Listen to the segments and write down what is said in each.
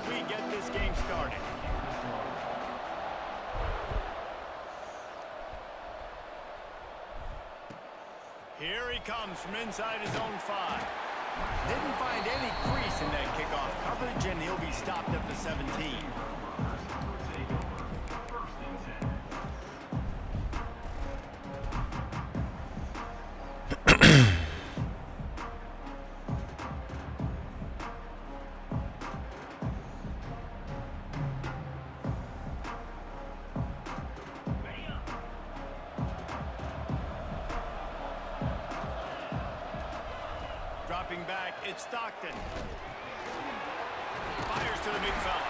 we get this game started. Here he comes from inside his own 5. Didn't find any crease in that kickoff coverage, and he'll be stopped at the 17. Dropping back, it's Stockton. Fires to the big fella.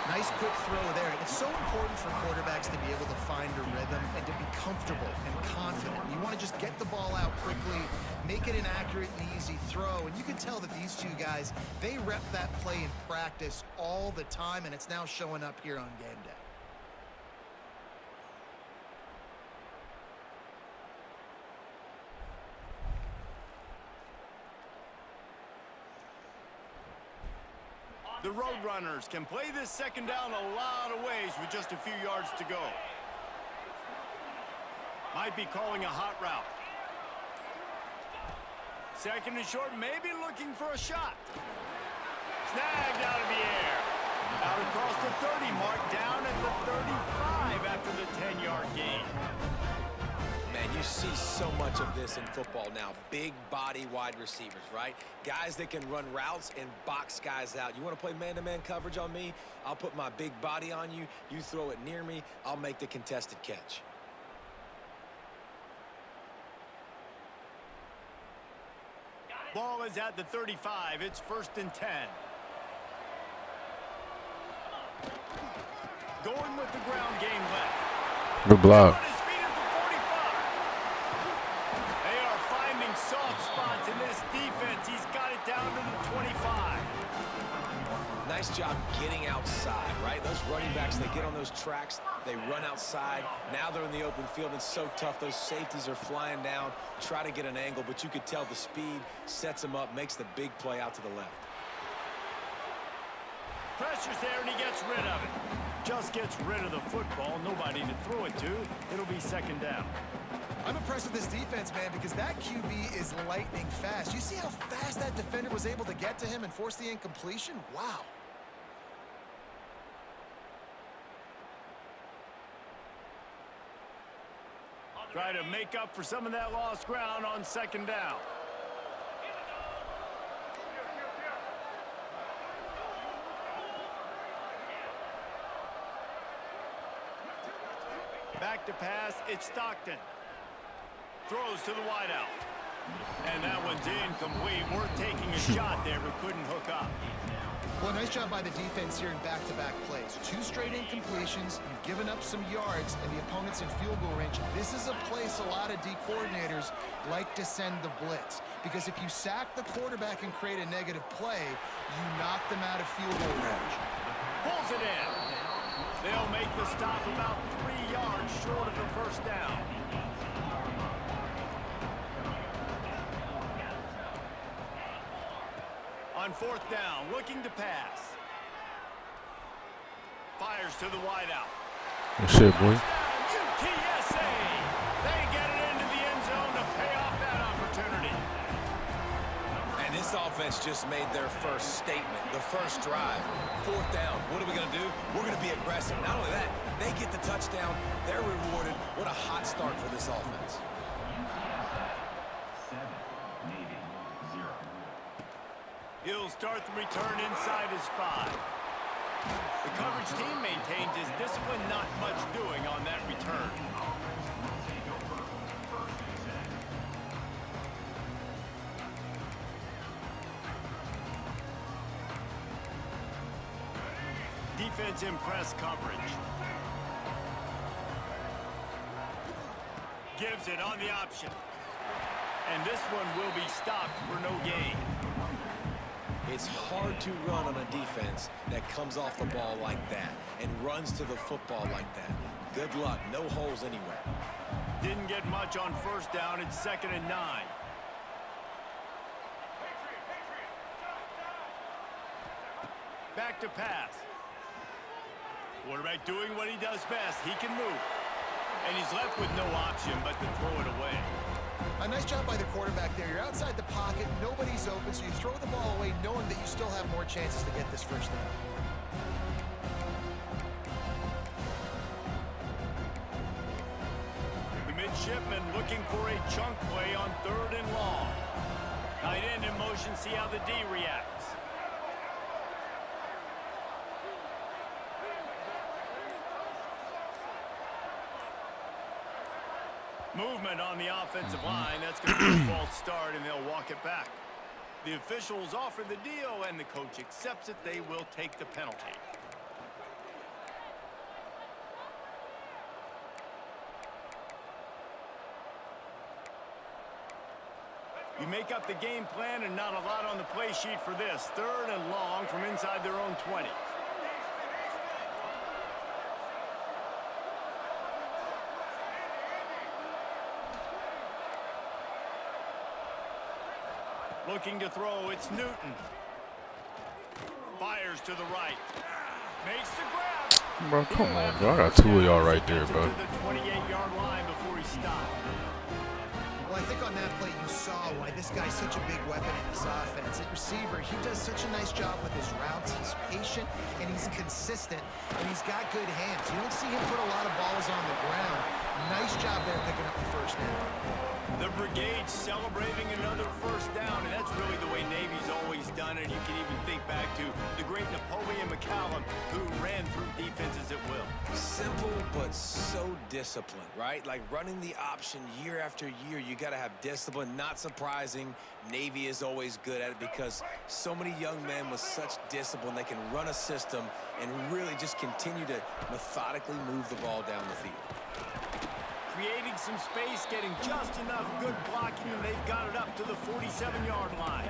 Nice quick throw there. It's so important for quarterbacks to be able to find a rhythm and to be comfortable and confident. You want to just get the ball out quickly, make it an accurate and easy throw. And you can tell that these two guys, they rep that play in practice all the time, and it's now showing up here on game day. The Roadrunners can play this second down a lot of ways with just a few yards to go. Might be calling a hot route. Second and short, maybe looking for a shot. Snagged out of the air. Out across the 30 mark, down at the 35 after the 10-yard gain. Man, you see so much of this in football now. Big body wide receivers, right? Guys that can run routes and box guys out. You want to play man-to-man coverage on me? I'll put my big body on you. You throw it near me, I'll make the contested catch. Ball is at the 35. It's 1st and 10. Going with the ground game left. Good block. Soft spots in this defense. He's got it down to the 25. Nice job getting outside, right? Those running backs, they get on those tracks, they run outside. Now they're in the open field. It's so tough. Those safeties are flying down, try to get an angle, but you could tell the speed sets him up, makes the big play out to the left. Pressure's there, and he gets rid of it. Just gets rid of the football. Nobody to throw it to. It'll be second down. I'm impressed with this defense, man, because that QB is lightning fast. You see how fast that defender was able to get to him and force the incompletion? Wow. Try to make up for some of that lost ground on second down. Back to pass, it's Stockton. Throws to the wideout. And that one's incomplete. We're taking a shot there, but couldn't hook up. Well, nice job by the defense here in back-to-back plays. 2 straight incompletions. You've given up some yards, and the opponent's in field goal range. This is a place a lot of D coordinators like to send the blitz. Because if you sack the quarterback and create a negative play, you knock them out of field goal range. Pulls it in. They'll make the stop about 3 yards short of the first down. On 4th down, looking to pass. Fires to the wideout. Good shit, boy. UTSA. They get it into the end zone to pay off that opportunity. And this offense just made their first statement, the first drive. 4th down. What are we going to do? We're going to be aggressive. Not only that, they get the touchdown. They're rewarded. What a hot start for this offense. He'll start the return inside his 5. The coverage team maintains his discipline, not much doing on that return. Defense in press coverage. Gives it on the option. And this one will be stopped for no gain. It's hard to run on a defense that comes off the ball like that and runs to the football like that. Good luck. No holes anywhere. Didn't get much on 1st down. It's 2nd and 9. Back to pass. Quarterback doing what he does best. He can move. And he's left with no option but to throw it away. A nice job by the quarterback there. You're outside the pocket. Nobody's open, so you throw the ball away knowing that you still have more chances to get this first down. The midshipman looking for a chunk play on 3rd and long. Tight end in motion, see how the D reacts. Movement on the offensive line. That's going to be a false start, and they'll walk it back. The officials offer the deal, and the coach accepts it. They will take the penalty. You make up the game plan, and not a lot on the play sheet for this. 3rd and long from inside their own 20. Looking to throw, it's Newton. Fires to the right. Makes the grab. Bro, come on, bro. I got 2 of y'all right there, bro. To the 28-yard line before he stopped. Well, I think on that play you saw why this guy's such a big weapon in this offense. At receiver, he does such a nice job with his routes. He's patient, and he's consistent, and he's got good hands. You don't see him put a lot of balls on the ground. Nice job there picking up the first down. The brigade celebrating another first down, and that's really the way Navy's always done it. You can even think back to the great Napoleon McCallum, who ran through defenses at will. Simple, but so disciplined, right? Like running the option year after year, you got to have discipline. Not surprising, Navy is always good at it because so many young men with such discipline, they can run a system and really just continue to methodically move the ball down the field. Creating some space, getting just enough good blocking, and they've got it up to the 47-yard line.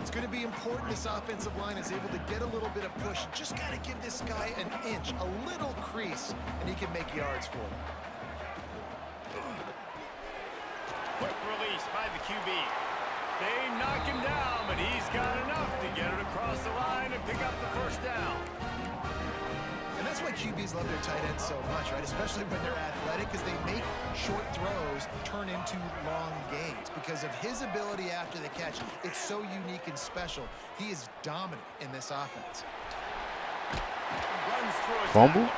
It's going to be important this offensive line is able to get a little bit of push. Just got to give this guy an inch, a little crease, and he can make yards for him. Quick release by the QB. They knock him down, but he's got enough to get it across the line and pick up the first down. And that's why QBs love their tight ends so much, right? Especially when they're athletic, because they make short throws turn into long gains. Because of his ability after the catch, it's so unique and special. He is dominant in this offense. Runs through a Fumble?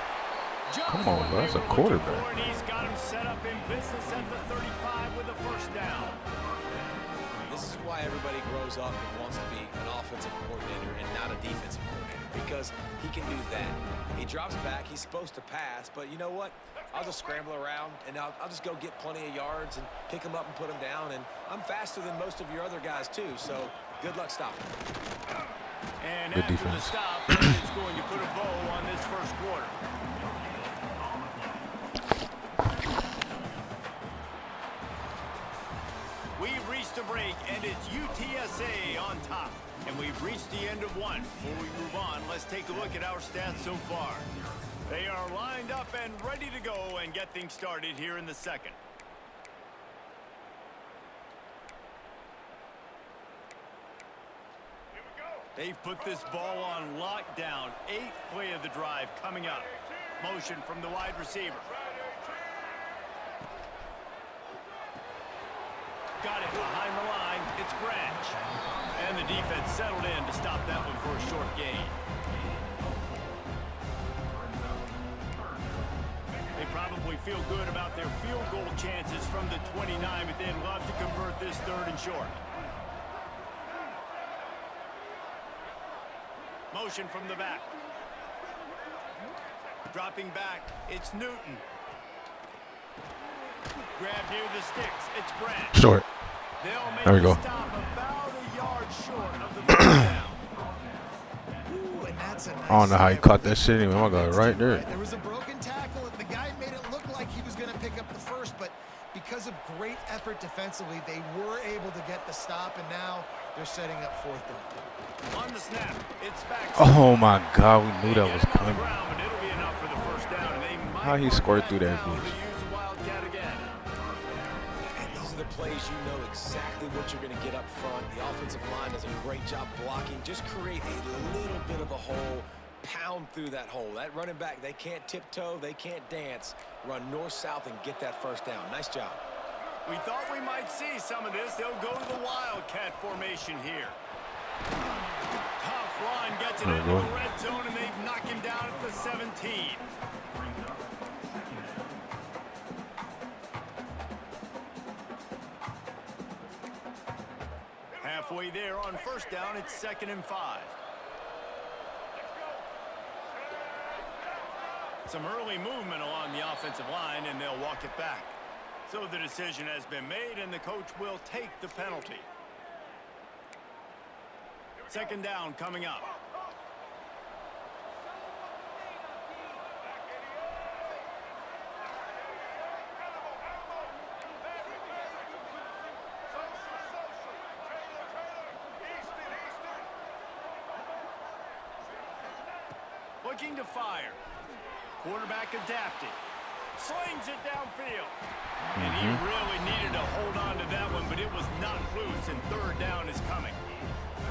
tackle. Come on, bro. That's a quarterback. And he's got him set up in business at the 35 with a first down. This is why everybody grows up and wants to be an offensive coordinator and not a defensive coordinator, because he can do that. He drops back, he's supposed to pass, but you know what? I'll just scramble around, and I'll just go get plenty of yards and pick them up and put them down, and I'm faster than most of your other guys, too, so good luck stopping. And Good after defense. the stop, it's going to put a bow on this first quarter. We've reached a break, and it's UTSA on top. And we've reached the end of one. Before we move on, let's take a look at our stats so far. They are lined up and ready to go and get things started here in the second. They've put this ball on lockdown. 8th play of the drive coming up. Motion from the wide receiver. Got it behind the line. It's Branch. And the defense settled in to stop that one for a short gain. They probably feel good about their field goal chances from the 29, but they'd love to convert this 3rd and short. Motion from the back. Dropping back, it's Newton. Grab near the sticks, it's Branch. Short. They'll make There we go. stop about a yard short of the first down. Ooh, and that's a nice I don't know how he snap caught with that shit anyway. My God, right there. There was a broken tackle. The guy made it look like he was going to pick up the first, but because of great effort defensively, they were able to get the stop, and now they're setting up 4th down. On the snap, it's back. Oh my God, we knew that was Get him on the coming. ground, but it'll be enough for the first down, and they might How he work scored back through that down to bitch. use the Wildcat again. And these are the plays, you know exactly what you're going to get up front. The offensive line does a great job blocking. Just create a little bit of a hole, pound through that hole. That running back, they can't tiptoe, they can't dance. Run north-south and get that first down. Nice job. We thought we might see some of this. They'll go to the Wildcat formation here. Tough line gets it into the red zone, and they've knocked him down at the 17. Halfway there on first down, it's 2nd and 5. Some early movement along the offensive line, and they'll walk it back. So the decision has been made, and the coach will take the penalty. 2nd down coming up. Looking to fire. Quarterback adapting. Slings it downfield. And he really needed to hold on to that one, but it was not loose, and 3rd down is coming.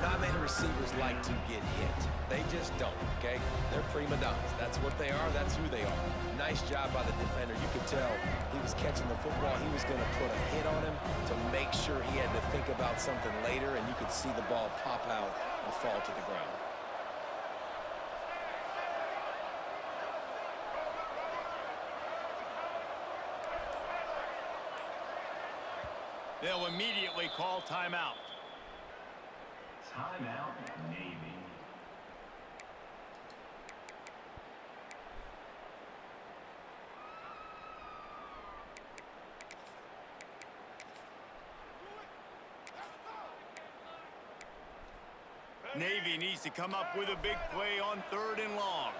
Not many receivers like to get hit. They just don't, okay? They're prima donnas. That's what they are. That's who they are. Nice job by the defender. You could tell he was catching the football. He was going to put a hit on him to make sure he had to think about something later, and you could see the ball pop out and fall to the ground. They'll immediately call timeout. Timeout, Navy. Navy needs to come up with a big play on 3rd and long.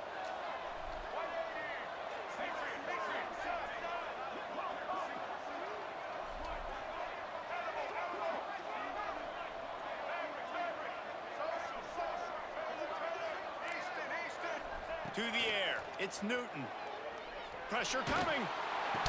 To the air, it's Newton. Pressure coming.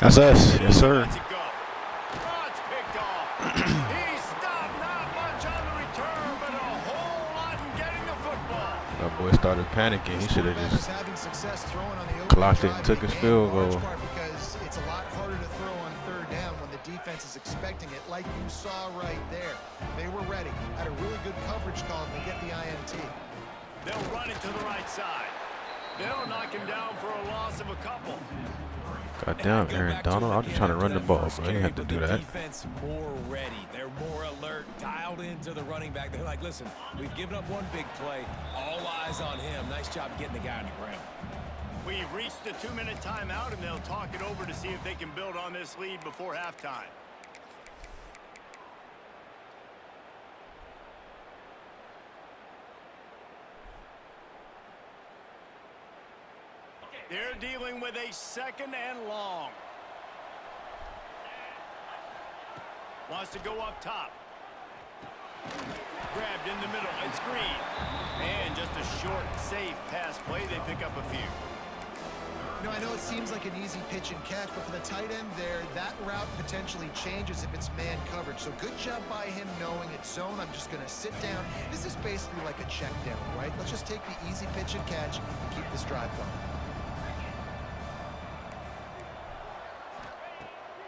That's us. Yes, sir. Let's it go. Oh, it's picked off. He stopped, not much on the return, but a whole lot in getting the football. That boy started panicking. He should have just having success throwing on the open clocked it and took his field goal. Because it's a lot harder to throw on 3rd down when the defense is expecting it, like you saw right there. They were ready. Had a really good coverage call to get the INT. They'll run it to the right side. They'll knock him down for a loss of a couple. God damn, Aaron Donald. I'm just trying to run the ball, bro. You have to do that. Defense more ready. They're more alert, dialed into the running back. They're like, listen, we've given up one big play. All eyes on him. Nice job getting the guy on the ground. We've reached the 2-minute timeout, and they'll talk it over to see if they can build on this lead before halftime. They're dealing with a 2nd and long. Wants to go up top. Grabbed in the middle. It's Green. And just a short, safe pass play. They pick up a few. You know, I know it seems like an easy pitch and catch, but for the tight end there, that route potentially changes if it's man coverage. So good job by him knowing it's zone. I'm just going to sit down. This is basically like a check down, right? Let's just take the easy pitch and catch and keep this drive going.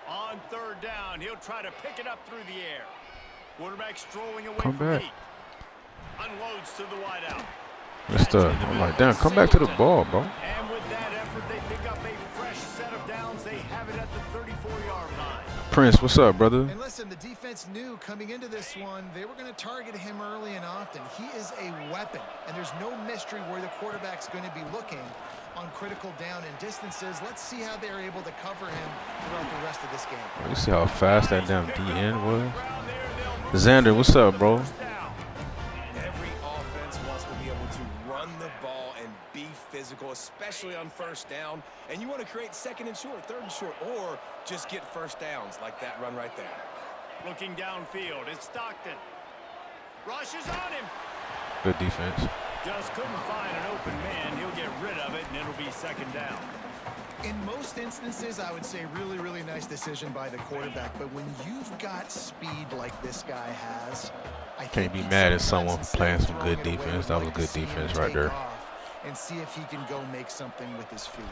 On 3rd down, he'll try to pick it up through the air. Quarterback strolling away Come from back. Heat. Unloads to the wideout. I'm like, damn, come back to the ball, bro. And with that effort, they pick up a fresh set of downs. They have it at the 34-yard line. Prince, what's up, brother? And listen, the defense knew coming into this one, they were going to target him early and often. He is a weapon, and there's no mystery where the quarterback's going to be looking on critical down and distances. Let's see how they're able to cover him throughout the rest of this game. You see how fast that damn DN was? Xander, what's up, bro? Every offense wants to be able to run the ball and be physical, especially on 1st down. And you want to create 2nd and short, 3rd and short, or just get 1st downs like that run right there. Looking downfield, it's Stockton. Rushes on him. Good defense. Just couldn't find an open man. He'll get rid of it, and it'll be 2nd down. In most instances, I would say really, really nice decision by the quarterback. But when you've got speed like this guy has, I Can't be mad at someone playing some good defense. That was good defense right there. And see if he can go make something with his feet.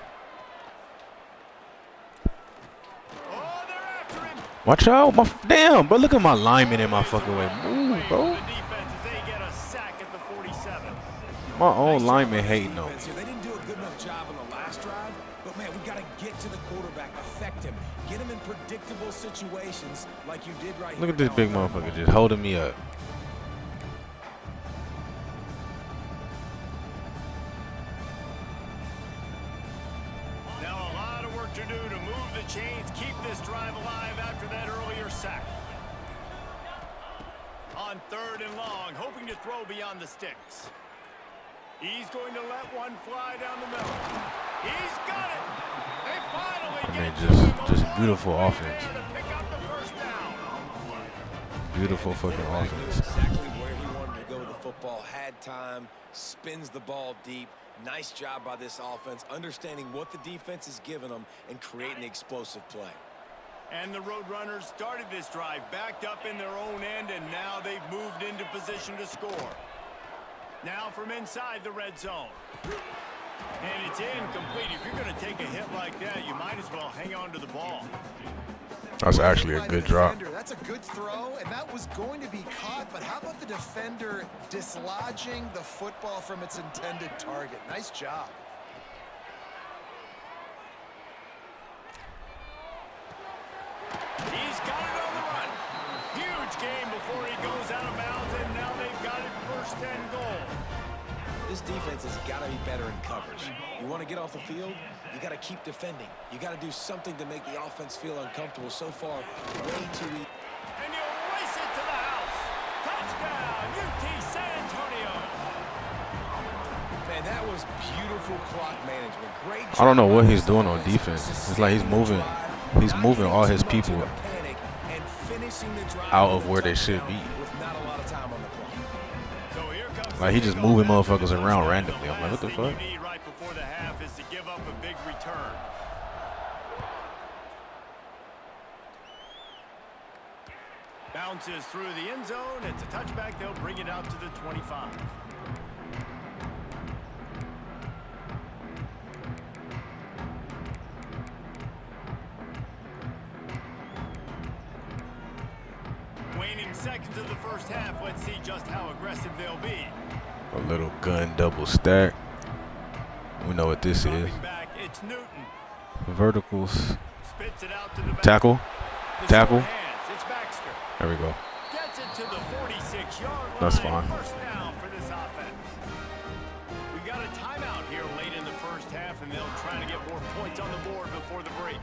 Oh, they're after him. Watch out. Damn, but look at my lineman in my fucking way. Move, bro. The defense as they get a sack at the 47. My own lineman hating on me. They didn't do a good enough job on the last drive, but man, we got to get to the quarterback, affect him, get him in predictable situations like you did right here. Look at this big motherfucker just holding me up. Now a lot of work to do to move the chains, keep this drive alive after that earlier sack. On 3rd and long, hoping to throw beyond the sticks. He's going to let one fly down the middle. He's got it. They finally get Just beautiful offense. to pick up the first down. Beautiful fucking Knew offense. exactly where he wanted to go with the football, had time, spins the ball deep. Nice job by this offense, understanding what the defense is giving them and creating explosive play. And the Roadrunners started this drive backed up in their own end, and now they've moved into position to score. Now from inside the red zone. And it's incomplete. If you're going to take a hit like that, you might as well hang on to the ball. That's actually a good drop. That's a good throw, and that was going to be caught, but how about the defender dislodging the football from its intended target? Nice job. He's got it on the run. Huge game before he goes out of bounds, and now they've got it 1st and goal. This defense has got to be better in coverage. You want to get off the field, you got to keep defending. You got to do something to make the offense feel uncomfortable. So far, way too easy. And you race it to the house. Touchdown, UT San Antonio. Man, that was beautiful clock management. Great job. I don't know what he's doing on defense. It's like he's moving all his people out of where they should be. Like he just moving motherfuckers around randomly. I'm like, what the fuck? Right before the half is to give up a big return. Bounces through the end zone. It's a touchback. They'll bring it out to the 25. Waning seconds of the first half. Let's see just how aggressive they'll be. A little gun double stack. We know what this is. Dropping back, it's Newton. Verticals. Spits it out to the back. Tackle. The Tackle. short hands, it's Baxter. There we go. Gets it to the 46-yard line. That's fine. First down for this offense. We got a timeout here late in the first half, and they'll try to get more points on the board before the break.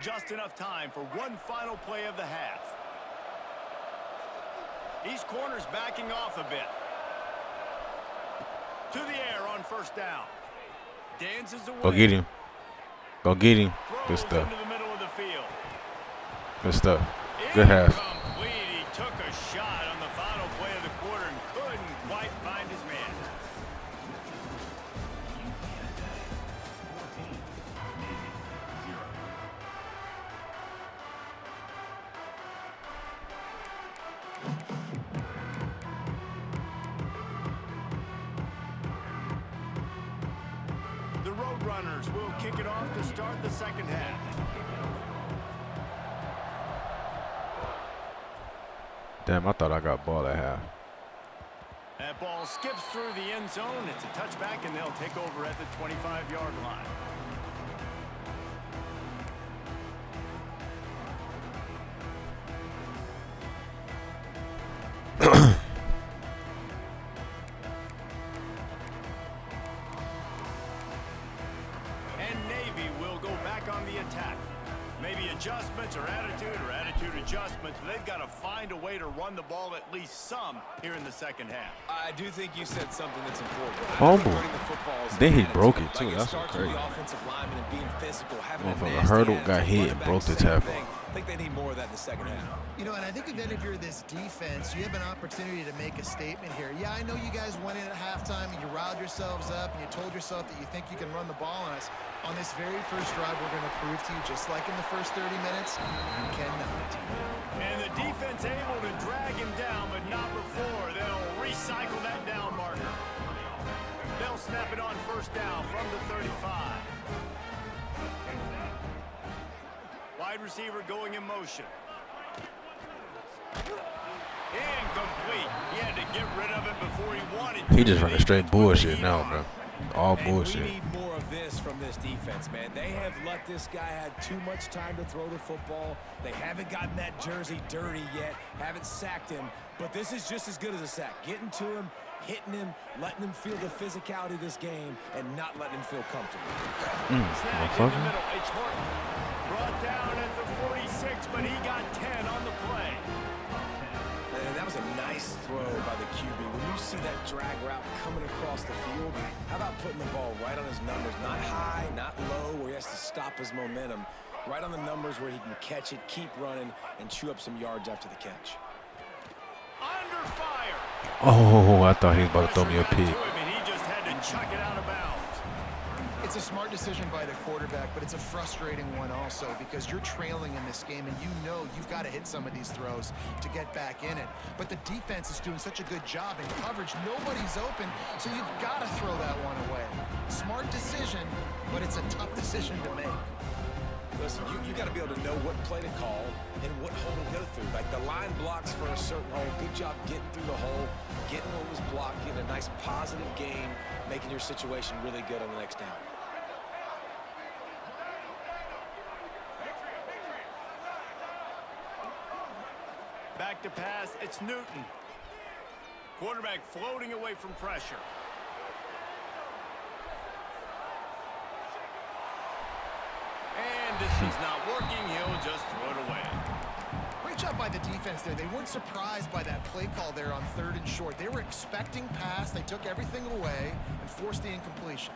Just enough time for one final play of the half. These corners backing off a bit. To the air on first down. Dances away. Go get him. Go get him. Good stuff. Into the middle of the field. Good stuff. Good half. Incomplete. He took a shot on the final play of the quarter and couldn't quite find his man. The Roadrunners will kick it off to start the second half. Damn, I thought I got ball at half. That ball skips through the end zone. It's a touchback, and they'll take over at the 25-yard line. And Navy will go back on the attack. Maybe adjustments or attitude adjustments, but they've got to find a way to run the ball at least some here in the second half. I do think you said something that's important. Fumble. Then he broke it too. That's crazy. Motherfucker Hurdle got hit and broke the tackle. I think they need more of that in the second half. You know, and I think then if you're this defense, you have an opportunity to make a statement here. Yeah, I know you guys went in at halftime and you riled yourselves up and you told yourself that you think you can run the ball on us. On this very first drive, we're going to prove to you, just like in the first 30 minutes, you cannot. And the defense able to drag him down, but not before they'll recycle that down marker. They'll snap it on first down from the 35. Wide receiver going in motion. Incomplete. He had to get rid of it before he wanted to. He just running straight bullshit now, bro. All bullshit. We need more of this from this defense, man. They have let this guy have too much time to throw the football. They haven't gotten that jersey dirty yet, haven't sacked him. But this is just as good as a sack. Getting to him, hitting him, letting him feel the physicality of this game, and not letting him feel comfortable. Snagged in the middle. It's Horton. Brought down at the 46, but he got 10 on the play. And that was a nice throw by the QB. When you see that drag route coming across the field, how about putting the ball right on his numbers? Not high, not low, where he has to stop his momentum. Right on the numbers where he can catch it, keep running, and chew up some yards after the catch. Under fire. Oh, I thought he was about to throw me a pick. He just had to chuck it out of bounds. It's a smart decision by the quarterback, but it's a frustrating one also because you're trailing in this game and you know you've got to hit some of these throws to get back in it. But the defense is doing such a good job in coverage. Nobody's open, so you've got to throw that one away. Smart decision, but it's a tough decision to make. Listen, you got to be able to know what play to call and what hole to go through. Like the line blocks for a certain hole. Good job getting through the hole, getting what was blocked, getting a nice positive gain, making your situation really good on the next down. Back to pass, it's Newton. Quarterback floating away from pressure. And this one's not working, he'll just throw it away. Great job by the defense there. They weren't surprised by that play call there on 3rd and short. They were expecting pass, they took everything away and forced the incompletion.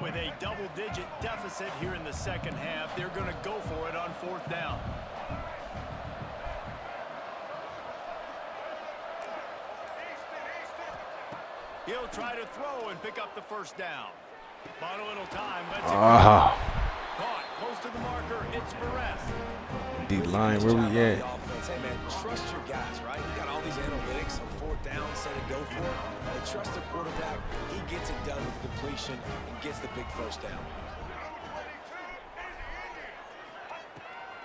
With a double-digit deficit here in the second half, they're going to go for it on 4th down. He'll try to throw and pick up the first down. Bought a little time. Let's caught close to the marker. It's Perez. D-line, where we at? Hey, man, trust your guys, right? You got all these analytics on 4th down, set it, go for it. And trust the quarterback. He gets it done with the completion and gets the big first down.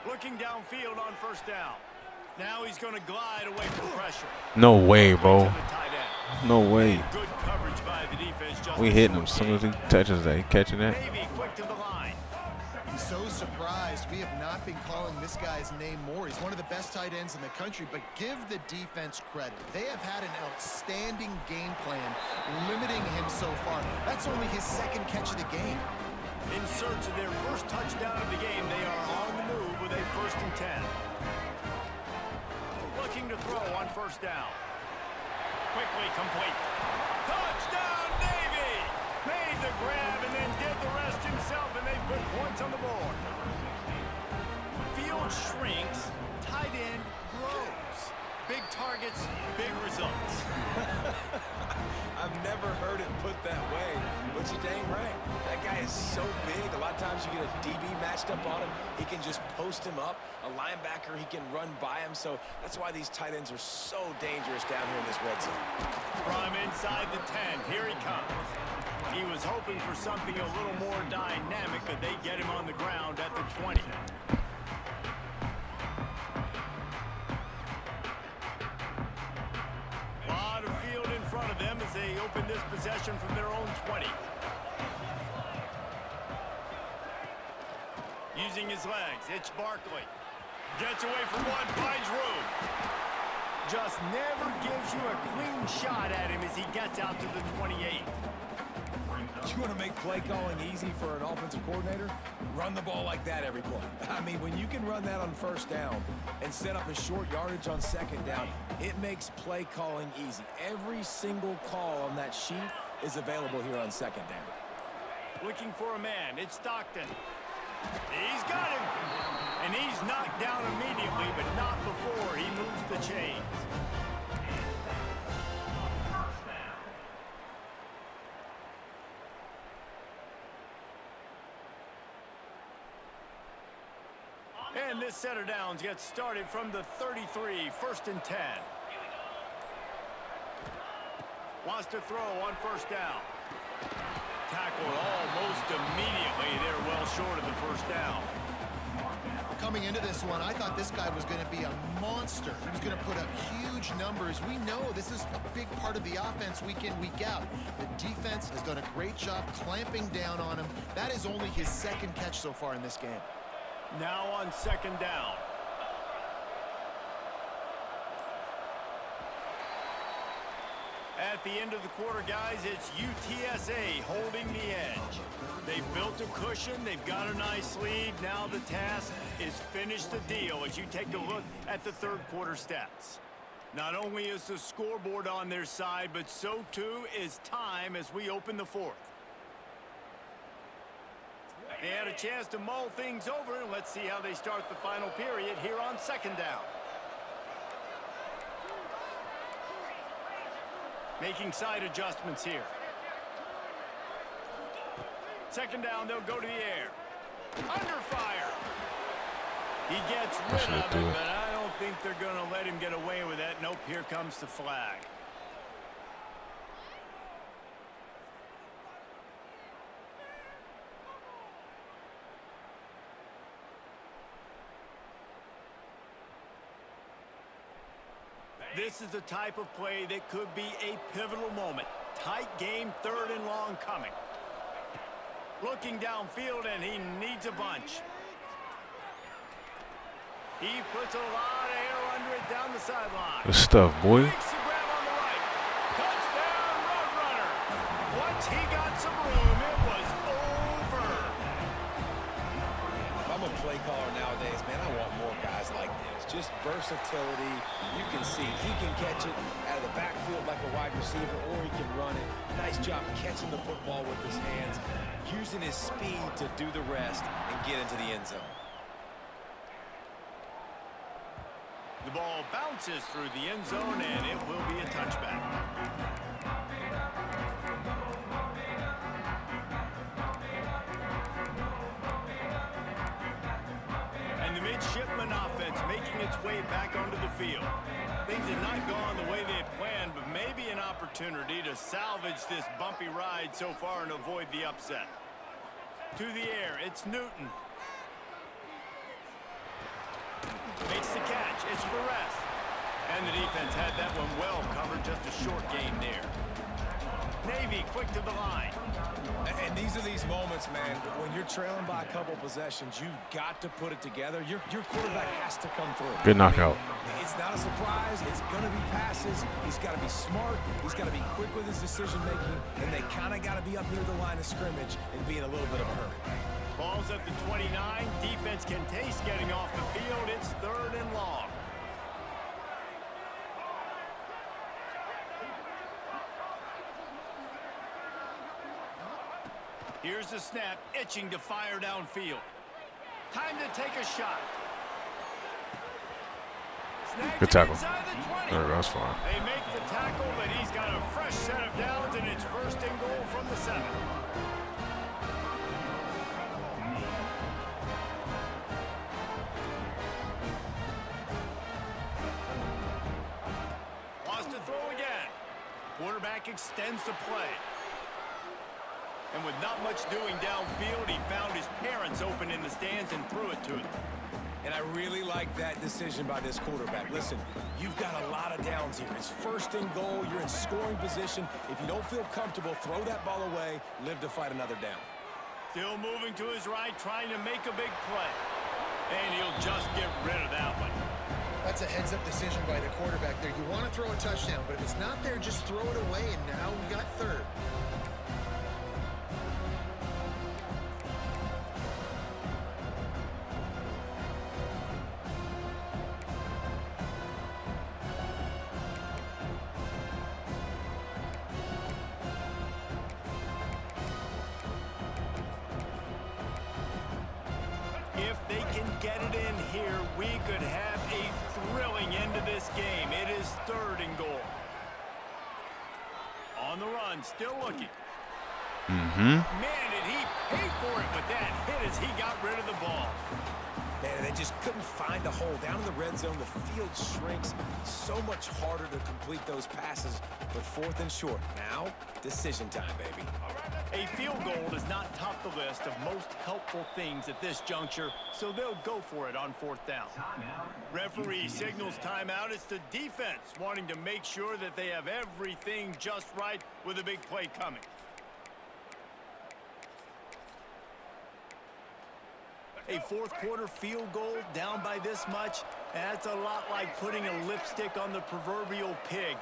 Looking downfield on 1st down. Now he's going to glide away from pressure. No way, bro. To the tight end. No way. Good coverage by the defense. We hitting him as soon as he touches that. He catching that. Maybe quick to the line. I'm so surprised we have not been calling this guy's name more. He's one of the best tight ends in the country, but give the defense credit. They have had an outstanding game plan limiting him so far. That's only his 2nd catch of the game. In search of their first touchdown of the game, they are on the move with a 1st and 10. Looking to throw on 1st down. Quickly complete. Touchdown, Navy! Made the grab and then did the rest himself, and they put points on the board. Field shrinks, tight end grows. Big targets, big results. I've never heard it put that way, but you're dang right. That guy is so big. A lot of times you get a DB matched up on him. He can just post him up. A linebacker, he can run by him. So that's why these tight ends are so dangerous down here in this red zone. From inside the 10, here he comes. He was hoping for something a little more dynamic, but they get him on the ground at the 20. A lot of field in front of them as they open this possession from their own 20. Using his legs, it's Barkley. Gets away from one, finds room. Just never gives you a clean shot at him as he gets out to the 28. You want to make play calling easy for an offensive coordinator? Run the ball like that every play. I mean, when you can run that on 1st down and set up a short yardage on 2nd down, it makes play calling easy. Every single call on that sheet is available here on second down. Looking for a man. It's Stockton. He's got him. And he's knocked down immediately, but not before he moves the chains. And this set of downs gets started from the 33, 1st and 10. Wants to throw on 1st down. Tackled almost immediately. They're well short of the 1st down. Coming into this one, I thought this guy was going to be a monster. He was going to put up huge numbers. We know this is a big part of the offense week in, week out. The defense has done a great job clamping down on him. That is only his 2nd catch so far in this game. Now on 2nd down. At the end of the quarter, guys, it's UTSA holding the edge. They've built a cushion. They've got a nice lead. Now the task is finish the deal as you take a look at the 3rd quarter stats. Not only is the scoreboard on their side, but so too is time as we open the 4th. They had a chance to mull things over, and let's see how they start the final period here on 2nd down. Making side adjustments here. 2nd down, they'll go to the air. Under fire. He gets rid of it, but I don't think they're going to let him get away with that. Nope, here comes the flag. This is the type of play that could be a pivotal moment. Tight game, 3rd and long coming. Looking downfield, and he needs a bunch. He puts a lot of air under it down the sideline. Good stuff, boy. Makes the grab on the right. Touchdown, Roadrunner. Once he got some room, it was over. If I'm a play caller nowadays, man, I want more guys like this. Just versatility. You can see he can catch it out of the backfield like a wide receiver, or he can run it. Nice job catching the football with his hands, using his speed to do the rest and get into the end zone. The ball bounces through the end zone, and it will be a touchback. And the midshipman offense making its way back onto the field. Things had not gone the way they had planned, but maybe an opportunity to salvage this bumpy ride so far and avoid the upset. To the air, it's Newton. Makes the catch, it's Perez. And the defense had that one well covered, just a short game there. Navy quick to the line. And these are these moments, man, when you're trailing by a couple possessions, you've got to put it together. Your quarterback has to come through. Good knockout. It's not a surprise. It's going to be passes. He's got to be smart. He's got to be quick with his decision-making, and they kind of got to be up near the line of scrimmage and be in a little bit of a hurry. Ball's at the 29. Defense can taste getting off the field. It's 3rd and long. Here's the snap, itching to fire downfield. Time to take a shot. Good tackle. The That's fine. they make the tackle, but he's got a fresh set of downs, and it's 1st and goal from the 7. Wants to throw again. Quarterback extends the play. And with not much doing downfield, he found his parents open in the stands and threw it to them. And I really like that decision by this quarterback. Listen, you've got a lot of downs here. It's 1st and goal. You're in scoring position. If you don't feel comfortable, throw that ball away. Live to fight another down. Still moving to his right, trying to make a big play. And he'll just get rid of that one. That's a heads-up decision by the quarterback there. You want to throw a touchdown, but if it's not there, just throw it away, and now we got 3rd. here, we could have a thrilling end to this game. It is 3rd and goal. On the run, still looking. Man, did he pay for it with that hit as he got rid of the ball. Man, they just couldn't find a hole. Down in the red zone, the field shrinks. So much harder to complete those passes, but 4th and short. Now, decision time, baby. A field goal does not top the list of most helpful things at this juncture, so they'll go for it on 4th down. Referee signals timeout. It's the defense wanting to make sure that they have everything just right with a big play coming. A 4th quarter field goal down by this much, that's a lot like putting a lipstick on the proverbial pig.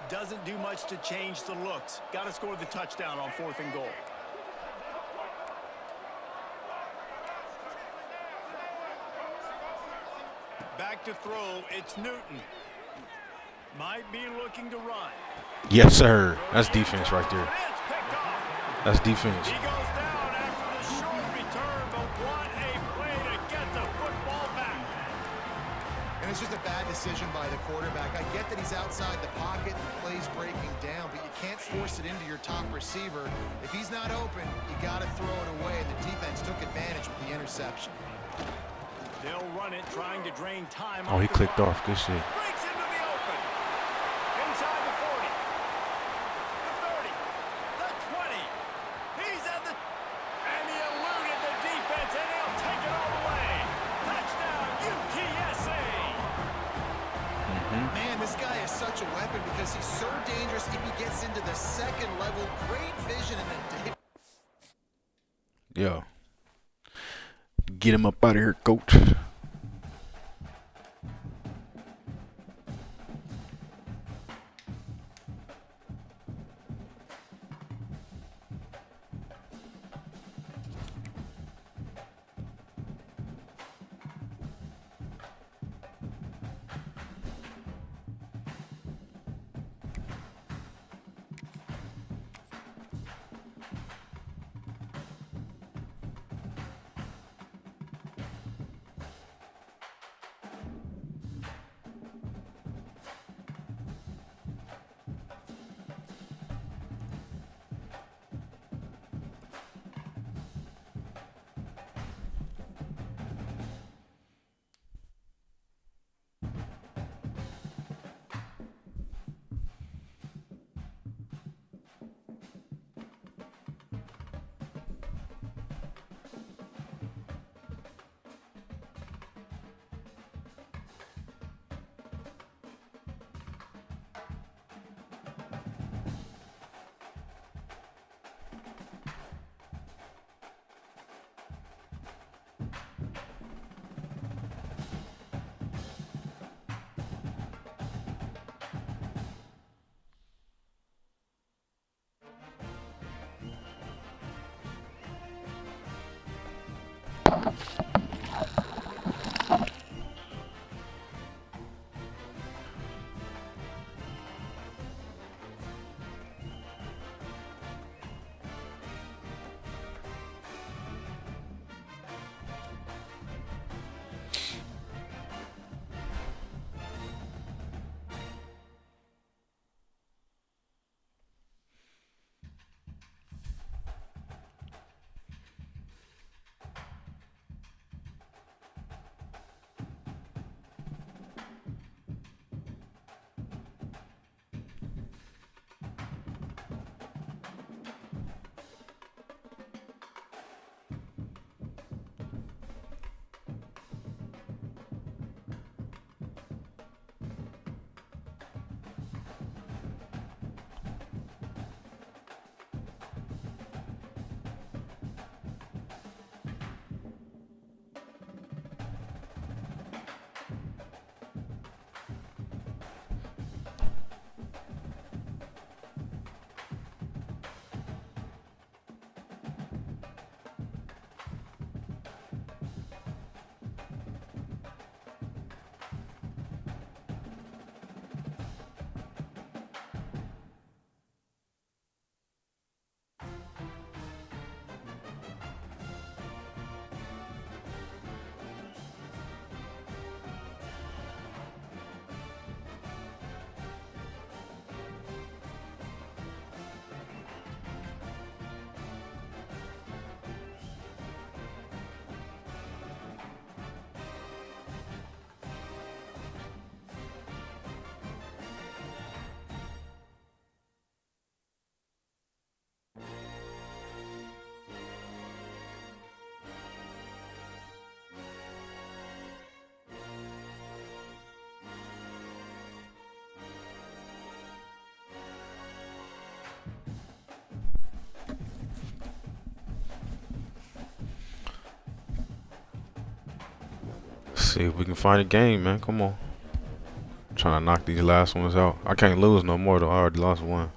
Doesn't do much to change the looks. Got to score the touchdown on 4th and goal. Back to throw, it's Newton. Might be looking to run. Yes, sir. That's defense right there. That's defense. He goes down after the short return, but what a play to get the football back. And it's just a bad decision by the quarterback. I get that he's outside the pocket and the play's breaking down, but you can't force it into your top receiver. If he's not open, you got to throw it away, and the defense took advantage with the interception. They'll run it, trying to drain time. Oh, he clicked off. Good shit. Breaks into the open. Inside the 40. The 30. The 20. He's at the... And he eluded the defense, and he'll take it all the way. Touchdown, UTSA. Man, this guy is such a weapon because he's so dangerous if he gets into the 2nd level. Great vision and then... Yo. Get him up out of here, coach. see if we can find a game, man. Come on. Trying to knock these last ones out. I can't lose no more though. I already lost one.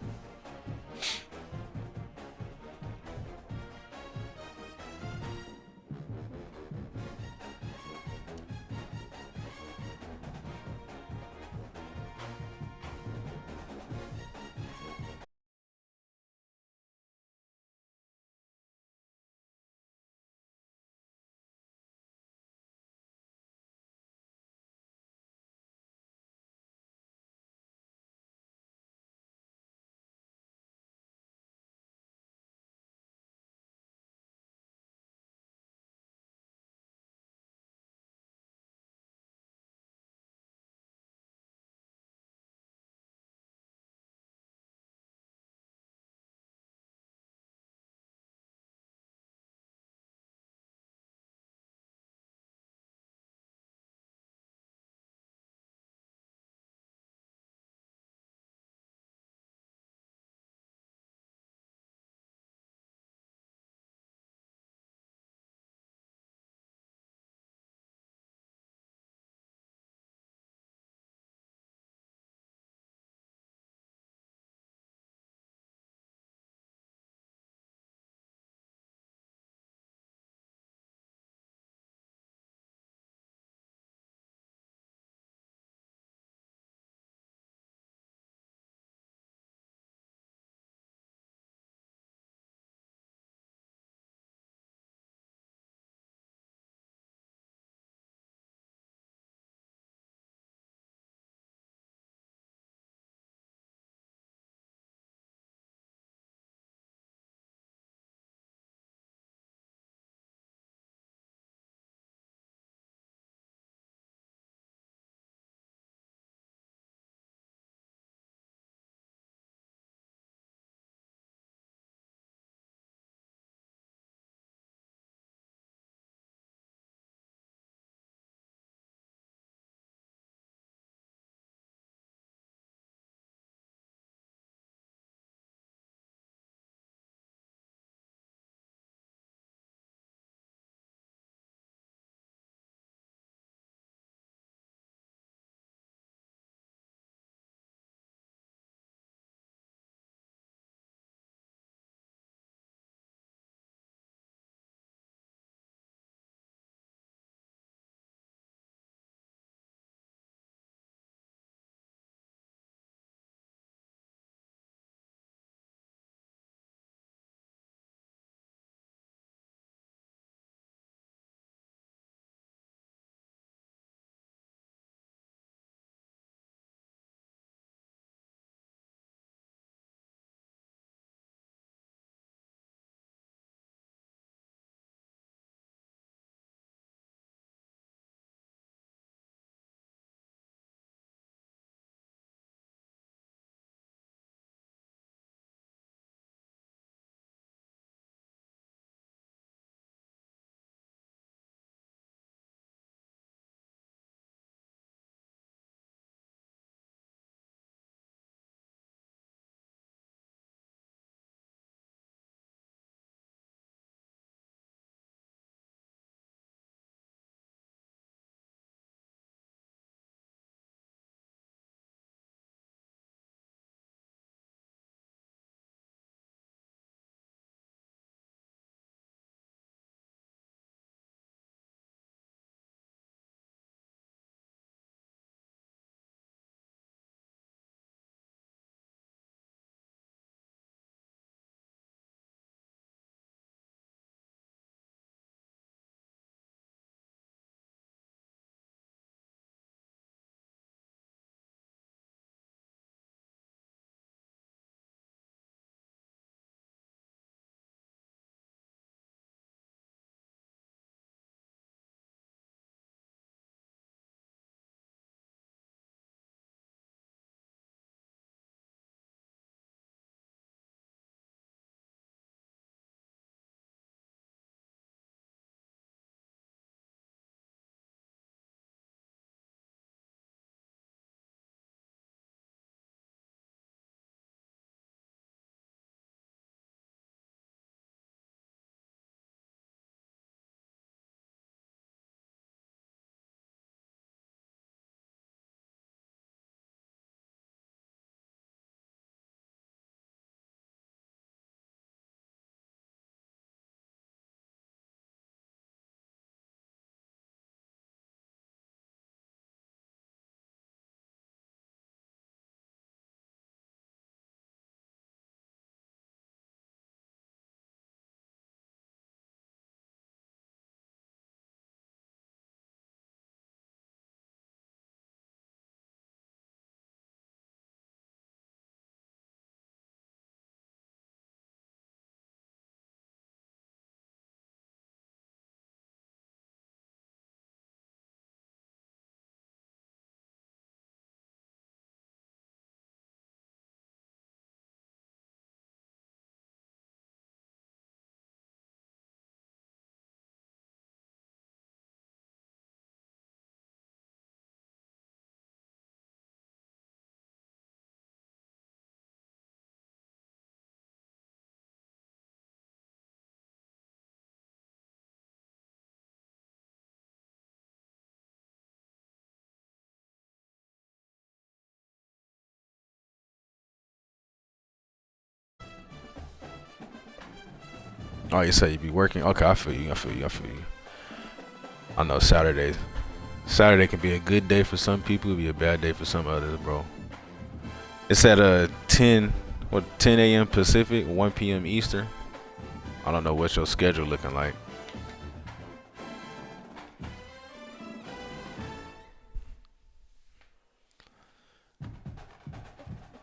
Oh, you say you be working? Okay, I feel you. I know Saturday can be a good day for some people, it be a bad day for some others, bro. It's at 10 a.m. Pacific, 1 p.m. Eastern. I don't know what your schedule looking like.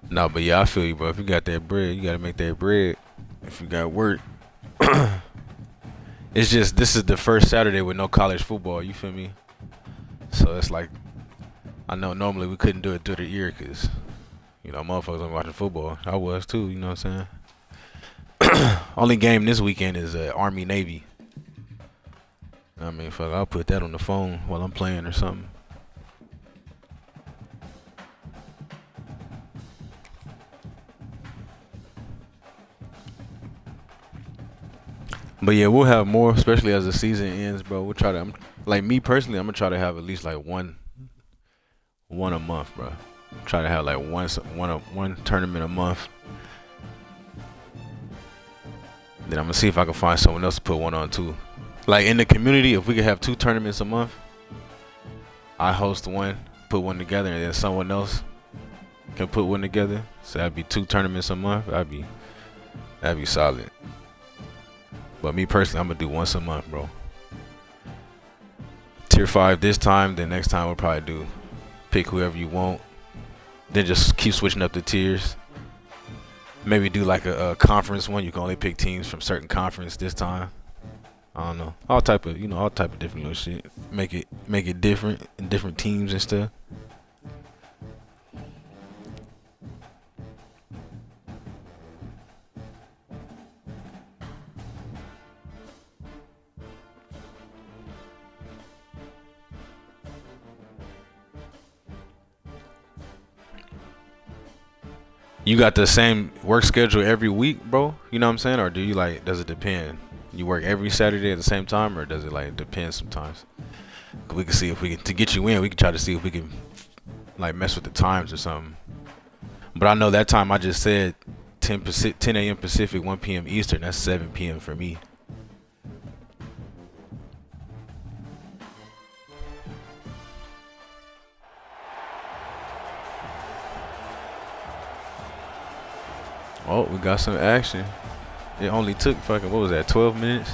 No, but yeah, I feel you, bro. If you got that bread, you gotta make that bread. If you got work, it's just this is the first Saturday with no college football. You feel me? So it's like, I know normally we couldn't do it through the year because, you know, motherfuckers are watching football. I was too, you know what I'm saying? Only game this weekend is Army Navy. I mean, fuck, I'll put that on the phone while I'm playing or something. But yeah, we'll have more, especially as the season ends, bro. We'll try to, like me personally, I'm gonna try to have at least like one a month, bro. Try to have like one tournament a month. Then I'm gonna see if I can find someone else to put one on too. Like in the community, if we could have 2 tournaments a month, I host one, put one together, and then someone else can put one together. So that'd be 2 tournaments a month. That'd be solid. But me personally, I'm gonna do once a month, bro. Tier 5 this time, then next time we'll probably do pick whoever you want. Then just keep switching up the tiers. Maybe do like a conference one. You can only pick teams from certain conference this time. I don't know. All type of different little shit. Make it different and different teams and stuff. You got the same work schedule every week, bro? You know what I'm saying? Or do you like, does it depend? You work every Saturday at the same time, or does it like depend sometimes? We can see if we can, to get you in, we can try to see if we can like mess with the times or something. But I know that time I just said 10 a.m. Pacific, 1 p.m. Eastern. That's 7 p.m. for me. Oh, we got some action. It only took fucking, what was that, 12 minutes?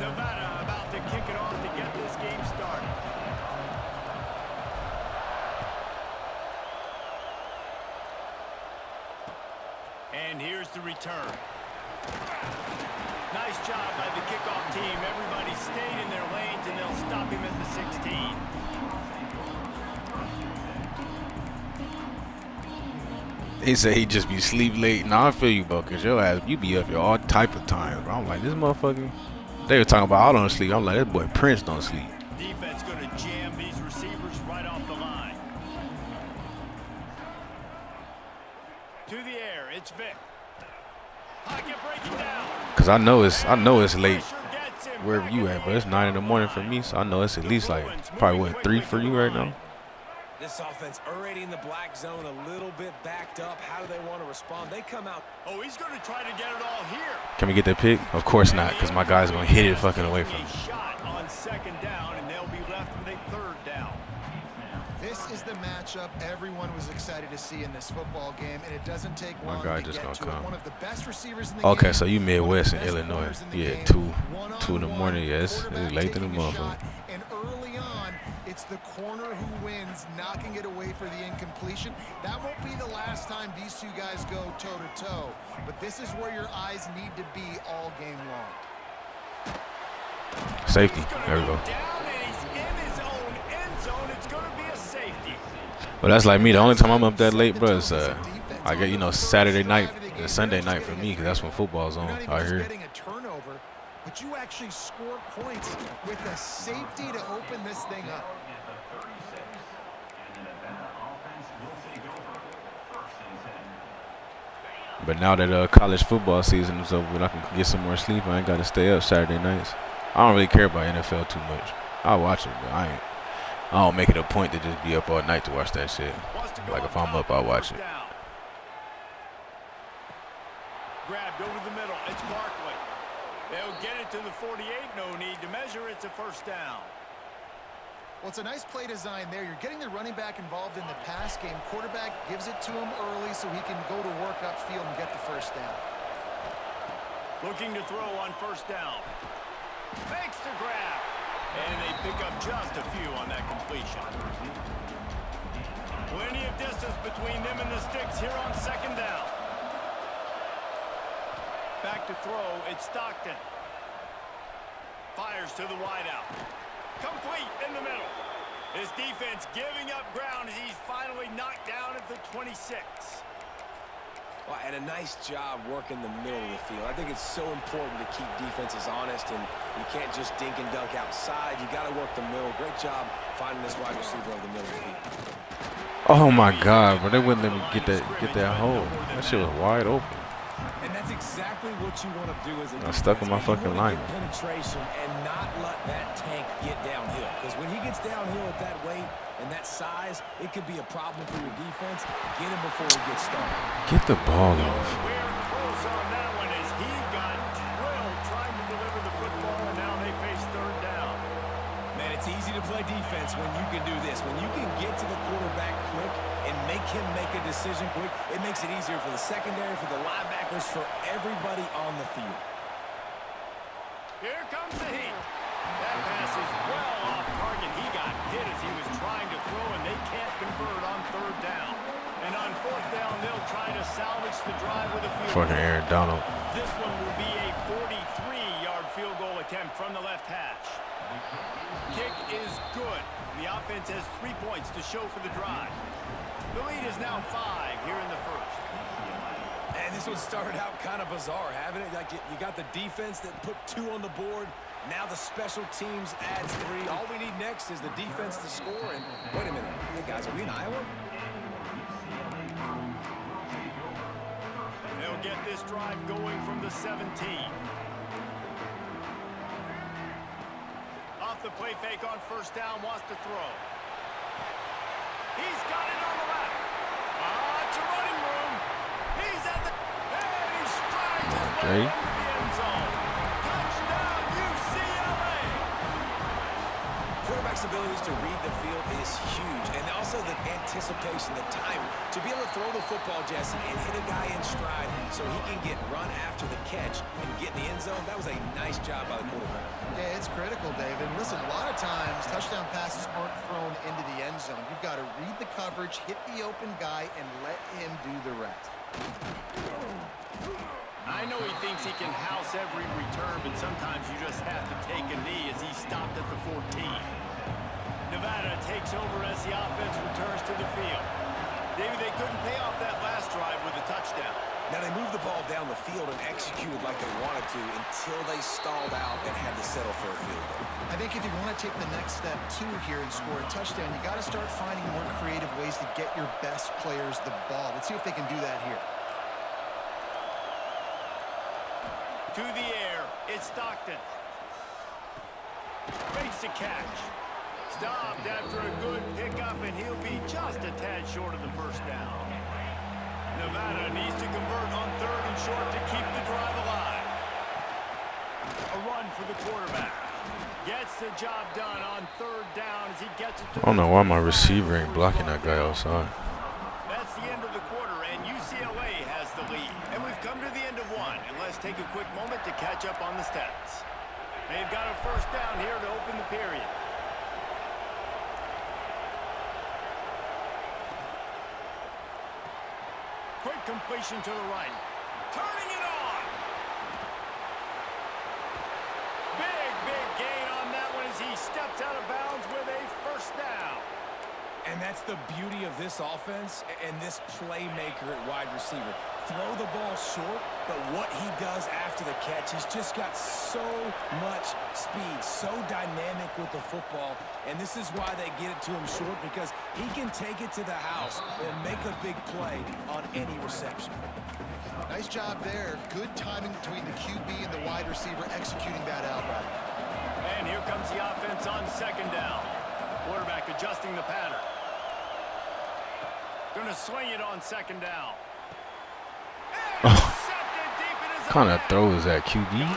Nevada about to kick it off to get this game started. And here's the return. Nice job by the kickoff team. Everybody stayed in their lanes, and they'll stop him at the 16. He said he just be sleep late. Nah, I feel you, bro, because your ass, you be up here all type of times, bro. I'm like, this motherfucker. They were talking about I don't sleep. I'm like, this boy Prince don't sleep. Defense going to jam these receivers right off the line. To the air, it's Vic. Pocket breaking down. Cause I know it's late wherever you at, but it's 9 in the morning for me, so I know it's at least like probably what, 3 for you right now. This offense already in the black zone, a little bit backed up. How do they want to respond? They come out. Oh, he's going to try to get it all here. Can we get that pick? Of course not, because my guy's going to hit it fucking away from me. Shot on 2nd down, and they'll be left with a 3rd down. This is the matchup everyone was excited to see in this football game, and it doesn't take long guy to just get gonna to it. come. One of the best receivers in the Okay, game. so you Midwest in Best Illinois. players in the Yeah, game. 2 One-on-one, in the morning. Yes, quarterback it's late in the taking a motherfucker. shot, and early on, it's the corner who wins, knocking it away for the incompletion. That won't be the last time these two guys go toe-to-toe, but this is where your eyes need to be all game long. Safety. There we go. Down, and he's in his own end zone. It's going to be a safety. But that's like me. The only time I'm up that late, bro, is I get, you know, Saturday night It's Sunday night for me because that's when football's on You're not even out just here. getting a turnover, but you actually score points with a safety to open this thing up. But now that college football season is over, I can get some more sleep. I ain't got to stay up Saturday nights. I don't really care about NFL too much. I'll watch it, but I don't make it a point to just be up all night to watch that shit. Like if I'm up, I'll watch it. Grabbed over the middle. It's Barkley. They'll get it to the 48. No need to measure. It's a first down. Well, it's a nice play design there. You're getting the running back involved in the pass game. Quarterback gives it to him early so he can go to work upfield and get the first down. Looking to throw on first down. Makes the grab. And they pick up just a few on that completion. Plenty of distance between them and the sticks here on second down. Back to throw. It's Stockton. Fires to the wideout. Complete in the middle. His defense giving up ground as he's finally knocked down at the 26. Well, and a nice job working the middle of the field. I think it's so important to keep defenses honest, and you can't just dink and dunk outside. You got to work the middle. Great job finding this wide receiver over the middle of the field. Oh my God, bro! They wouldn't let me get that hole. That shit was wide open. And that's exactly what you want to do as a I stuck with my fucking line. Penetration and not let that tank get downhill. Because when he gets downhill at that weight and that size, it could be a problem for your defense. Get him before he gets started. Get the ball off. We're close on that one as he got drilled trying to deliver the football, and now they face third down. Man, it's easy to play defense when you can do this. When you can get to the quarterback quick and make him make a decision quick, it makes it easier for the secondary, for the linebackers, for everybody on the field. Here comes the heat. That pass is well off target. He got hit as he was trying to throw, and they can't convert on third down. And on fourth down, they'll try to salvage the drive with a field goal. Fucking Aaron Donald. This one will be a 43-yard field goal attempt from the left hash. Kick is good. The offense has 3 points to show for the drive. The lead is now 5 here in the first. And this one started out kind of bizarre, haven't it? Like you got the defense that put 2 on the board. Now the special teams adds 3. All we need next is the defense to score. And wait a minute, hey guys, are we in Iowa? They'll get this drive going from the 17. Off the play fake on first down, wants to throw. He's got it on the left. It's a running room. He's at the... And he strides his way into the end zone. Touchdown, UCLA. Quarterback's abilities to read the field is huge. And also the anticipation, the time to be able to throw the football, Jesse, and hit a guy in stride so he can get run after the catch and get in the end zone. That was a nice job by the quarterback. Yeah, it's critical, David. Listen, a lot of times touchdown passes aren't thrown into the end zone. You've got to read the coverage, hit the open guy, and let him do the rest. I know he thinks he can house every return, but sometimes you just have to take a knee as he stopped at the 14. Nevada takes over as the offense returns to the field. David, they couldn't pay off that last drive with a touchdown. Now they moved the ball down the field and executed like they wanted to until they stalled out and had to settle for a field goal. I think if you want to take the next step, too, here and score a touchdown, you got to start finding more creative ways to get your best players the ball. Let's see if they can do that here. To the air, it's Stockton. Makes the catch. Stopped after a good pickup, and he'll be just a tad short of the first down. Nevada needs to convert on third and short to keep the drive alive. A run for the quarterback. Gets the job done on third down as he gets it to I don't know why my receiver ain't blocking that guy outside. That's the end of the quarter, and UCLA has the lead. And we've come to the end of one, and let's take a quick moment to catch up on the stats. They've got a first down here to open the period. Quick completion to the right. Turning it on. Big gain on that one as he steps out of bounds with a first down. And that's the beauty of this offense and this playmaker at wide receiver. Throw the ball short, but what he does after the catch, he's just got so much speed, so dynamic with the football, and this is why they get it to him short, because he can take it to the house and make a big play on any reception. Nice job there. Good timing between the QB and the wide receiver executing that out route. And here comes the offense on second down. Quarterback adjusting the pattern. Going to swing it on second down. What kind of throw is that, QB? They'll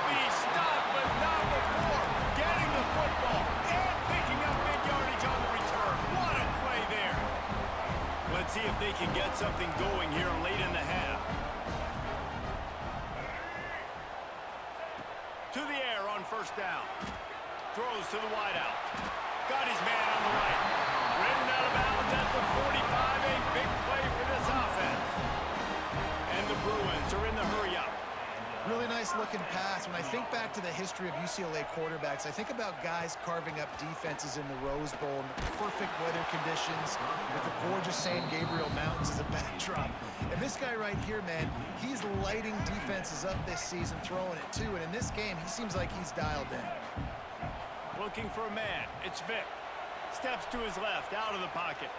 be stopped, but not before getting the football and picking up big yardage on the return. What a play there. Let's see if they can get something going here late in the half. To the air on first down. Throws to the wideout. Got his man on the right. Ridden out of bounds at the 45. A big play for this offense. And the Bruins are in the hurry-up. Really nice looking pass. When I think back to the history of UCLA quarterbacks, I think about guys carving up defenses in the Rose Bowl in the perfect weather conditions with the gorgeous San Gabriel Mountains as a backdrop. And this guy right here, man, he's lighting defenses up this season, throwing it too. And in this game, he seems like he's dialed in. Looking for a man. It's Vic. Steps to his left, out of the pocket.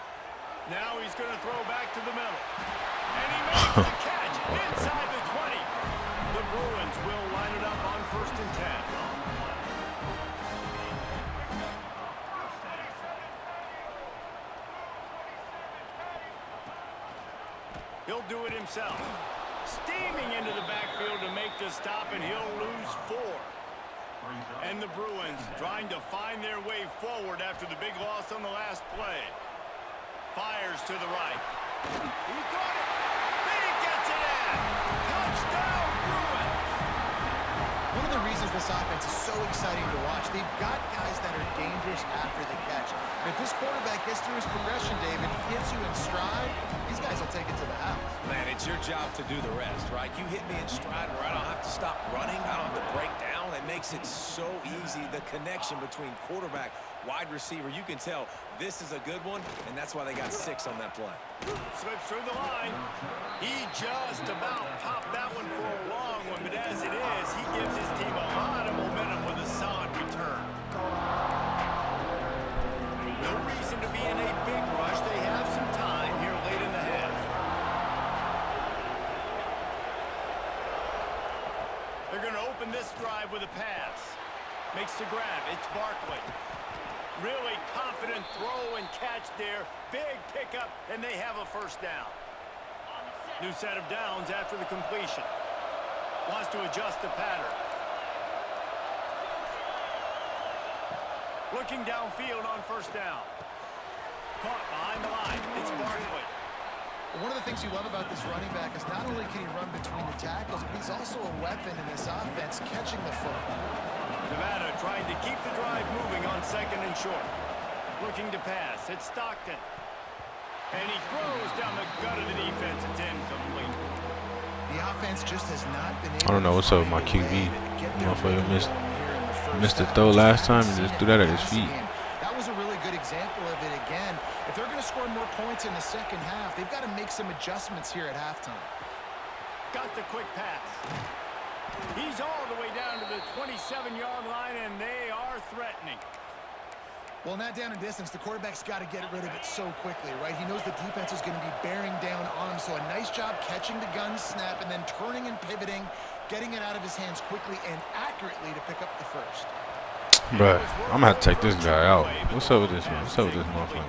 Now he's going to throw back to the middle. And he makes the catch inside the 20. The Bruins will line it up on 1st and 10. He'll do it himself. Steaming into the backfield to make the stop, and he'll lose 4. And the Bruins trying to find their way forward after the big loss on the last play. Fires to the right. He got it. He gets it in. Touchdown, Bruins. One of the reasons this offense is so exciting to watch, they've got guys that are dangerous after the catch. If this quarterback gets through his progression, David, gets you in stride, these guys will take it to the house. Man, it's your job to do the rest, right? You hit me in stride where I don't have to stop running. I don't have to break down. It makes it so easy. The connection between quarterback, wide receiver, you can tell this is a good one, and that's why they got 6 on that play. Slips through the line. He just about popped that one for a long one, but as it is, he gives his team a lot of momentum with a solid return. No reason to be in a big rush. They have some time here late in the half. They're going to open this drive with a pass. Makes the grab. It's Barkley. Really confident throw and catch there. Big pickup, and they have a first down. New set of downs after the completion. Wants to adjust the pattern. Looking downfield on first down. Caught behind the line. It's Barkley. One of the things you love about this running back is not only can he run between the tackles, but he's also a weapon in this offense, catching the football. Nevada trying to keep the drive moving on 2nd and short. Looking to pass. It's Stockton. And he throws down the gut of the defense. It's incomplete. The offense just has not been able I don't know what's up with my QB. Motherfucker missed the throw last time and just threw that at his feet. That was a really good example of it again. If they're going to score more points in the second half, they've got to make some adjustments here at halftime. Got the quick pass. He's all the way down to the 27-yard line, and they are threatening. Well, in that down and distance, the quarterback's got to get rid of it so quickly, right? He knows the defense is going to be bearing down on him, so a nice job catching the gun snap and then turning and pivoting, getting it out of his hands quickly and accurately to pick up the first. Bruh, I'm going to have to take this guy out. What's up with this one? What's up with this motherfucker?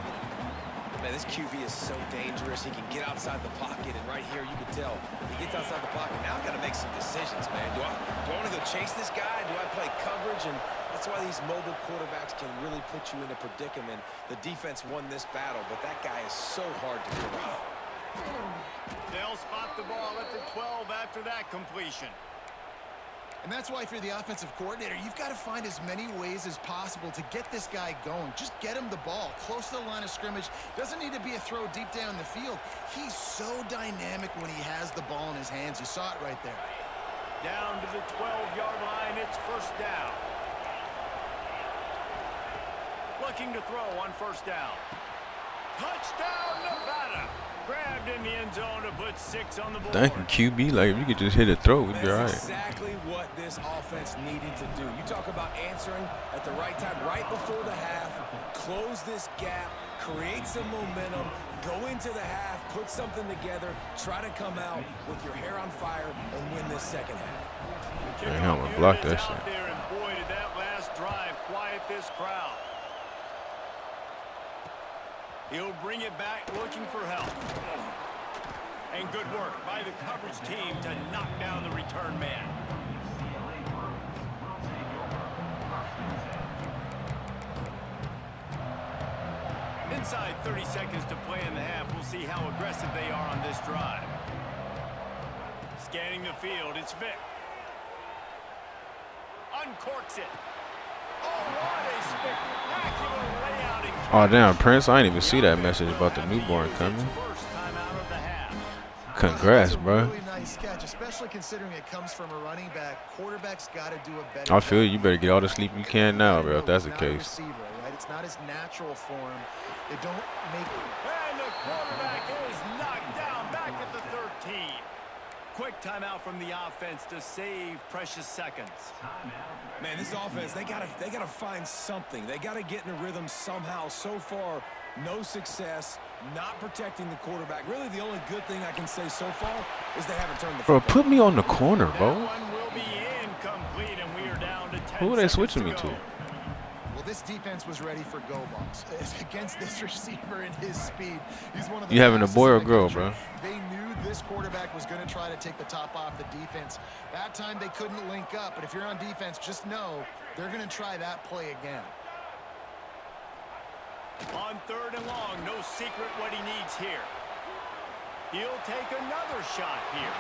Man, this QB is so dangerous. He can get outside the pocket, and right here you can tell he gets outside the pocket. Now I got to make some decisions, man. Do I want to go chase this guy? Do I play coverage? And that's why these mobile quarterbacks can really put you in a predicament. The defense won this battle, but that guy is so hard to get out. They'll spot the ball at the 12 after that completion. And that's why if you're the offensive coordinator, you've got to find as many ways as possible to get this guy going. Just get him the ball close to the line of scrimmage. Doesn't need to be a throw deep down the field. He's so dynamic when he has the ball in his hands. You saw it right there. Down to the 12-yard line. It's first down. looking to throw on first down. Touchdown, Nevada. Grabbed in the end zone to put 6 on the board. Thank you, QB. Like, if you could just hit a throw, we'd be all right. That's exactly what this offense needed to do. You talk about answering at the right time, right before the half, close this gap, create some momentum, go into the half, put something together, try to come out with your hair on fire and win this second half. Man, I'm gonna block that shit. There, and boy, did that last drive quiet this crowd. He'll bring it back looking for help. And good work by the coverage team to knock down the return man. Inside 30 seconds to play in the half. We'll see how aggressive they are on this drive. Scanning the field, it's Vic. Uncorks it. Oh, what a spectacular layout. Oh, damn, Prince. I didn't even see that message about the newborn coming. Congrats, bro. Really nice catch, especially considering it comes from a running back. Quarterback's got to do a better I feel you better get all the sleep you can now, bro, if that's the case. Receiver, right? It's not his natural form. They don't make... And the quarterback is knocked down back at the 13. Quick timeout from the offense to save precious seconds. Man, this offense, they gotta find something. They gotta get in a rhythm somehow. So far, no success, not protecting the quarterback. Really, the only good thing I can say so far is they haven't turned the Bro, football. put me on the corner, bro. That one will be incomplete, and we are down to 10 Who are they seconds switching me go. to? Well, this defense was ready for go balls against this receiver and his speed. He's one of the You having a fastest boy in or the girl, country. bro? They knew this quarterback was going to try to take the top off the defense. That time they couldn't link up, but if you're on defense, just know they're going to try that play again. On 3rd and long, no secret what he needs here. He'll take another shot here.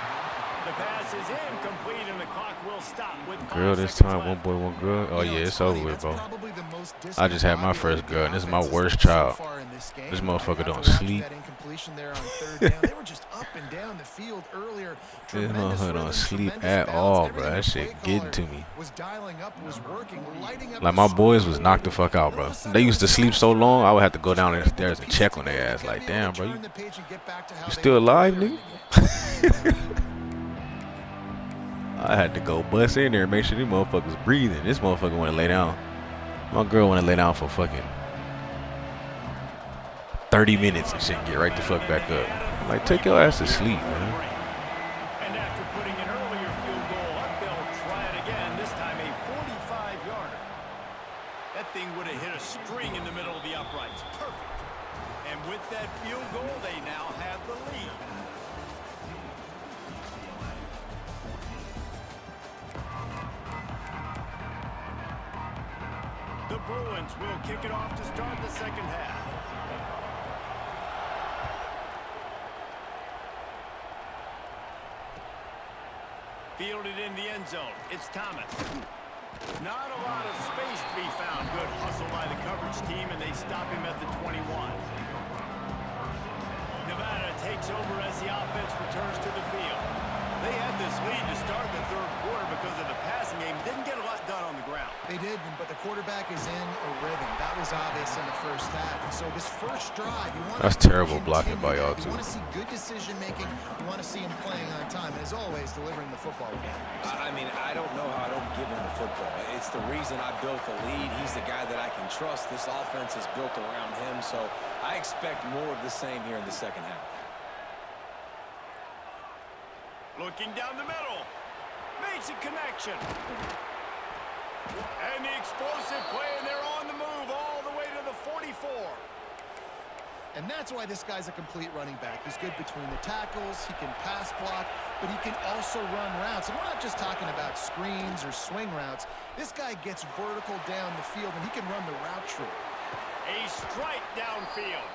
The pass is incomplete, and the clock will stop with 5 Girl this seconds time, one left. boy, one girl. Oh, yeah, it's over with, bro. Probably the most I just had my first girl, and this is my worst child. This motherfucker don't sleep. They were just up and down the field earlier. This motherfucker don't sleep at all, bro. That shit getting to me. Was dialing up, was working, lighting up Like, my boys was knocked the fuck out, bro. They used to sleep so long, I would have to go downstairs and check on their ass. Like, damn, bro, you still alive, nigga? I had to go bust in there and make sure these motherfuckers breathing. This motherfucker want to lay down. My girl want to lay down for fucking 30 minutes and shit and get right the fuck back up. I'm like, take your ass to sleep, man. And after putting an earlier field goal up, they'll try it again, this time a 45-yarder. That thing would have hit a string in the middle of the uprights. Perfect. And with that field goal, they now have the lead. The Bruins will kick it off to start the second half. Fielded in the end zone. It's Thomas. Not a lot of space to be found. Good hustle by the coverage team, and they stop him at the 21. Nevada takes over as the offense returns to the field. They had this lead to start the 3rd quarter because of the passing game. Didn't get a lot done on the ground. They did, but the quarterback is in a rhythm. That was obvious in the first half. And so this first drive, you want That's terrible blocking by y'all, too. You want to see good decision making. You want to see him playing on time. And as always, delivering the football. I mean, I don't know how I don't give him the football. It's the reason I built the lead. He's the guy that I can trust. This offense is built around him, so I expect more of the same here in the second half. Looking down the middle. Makes a connection. And the explosive play, and they're on the move all the way to the 44. And that's why this guy's a complete running back. He's good between the tackles. He can pass block, but he can also run routes. And we're not just talking about screens or swing routes. This guy gets vertical down the field, and he can run the route tree. A strike downfield.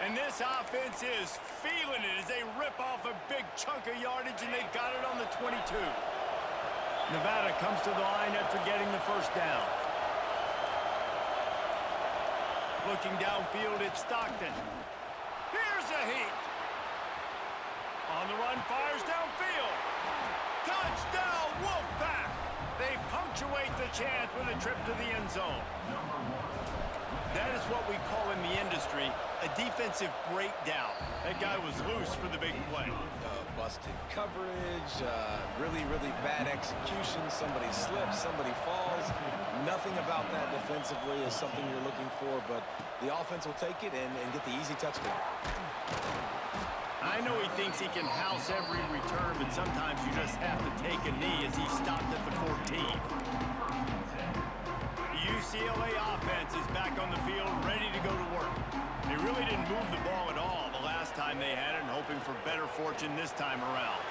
And this offense is feeling it as they rip off a big chunk of yardage, and they've got it on the 22. Nevada comes to the line after getting the first down. Looking downfield, it's Stockton. Here's a heat. On the run, fires downfield. Touchdown, Wolfpack. They punctuate the chance with a trip to the end zone. That is what we call in the industry a defensive breakdown. That guy was loose for the big play. Busted coverage, really, really bad execution. Somebody slips, somebody falls. Nothing about that defensively is something you're looking for, but the offense will take it and get the easy touchdown. I know he thinks he can house every return, but sometimes you just have to take a knee as he stopped at the 14. The UCLA offense is back on the field, ready to go to work. They really didn't move the ball at all the last time they had it, and hoping for better fortune this time around.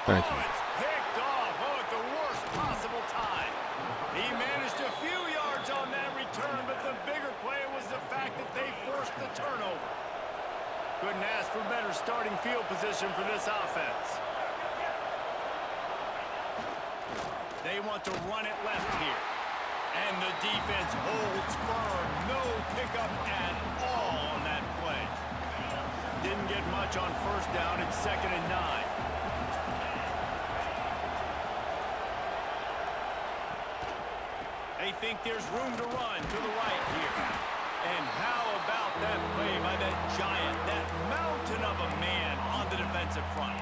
Thank you. It's picked off at the worst possible time. He managed a few yards on that return, but the bigger play was the fact that they forced the turnover. Couldn't ask for better starting field position for this offense. They want to run it left here. And the defense holds firm. No pickup at all on that play. Didn't get much on first down. It's 2nd and 9. They think there's room to run to the right here. And how about that play by that giant, that mountain of a man on the defensive front?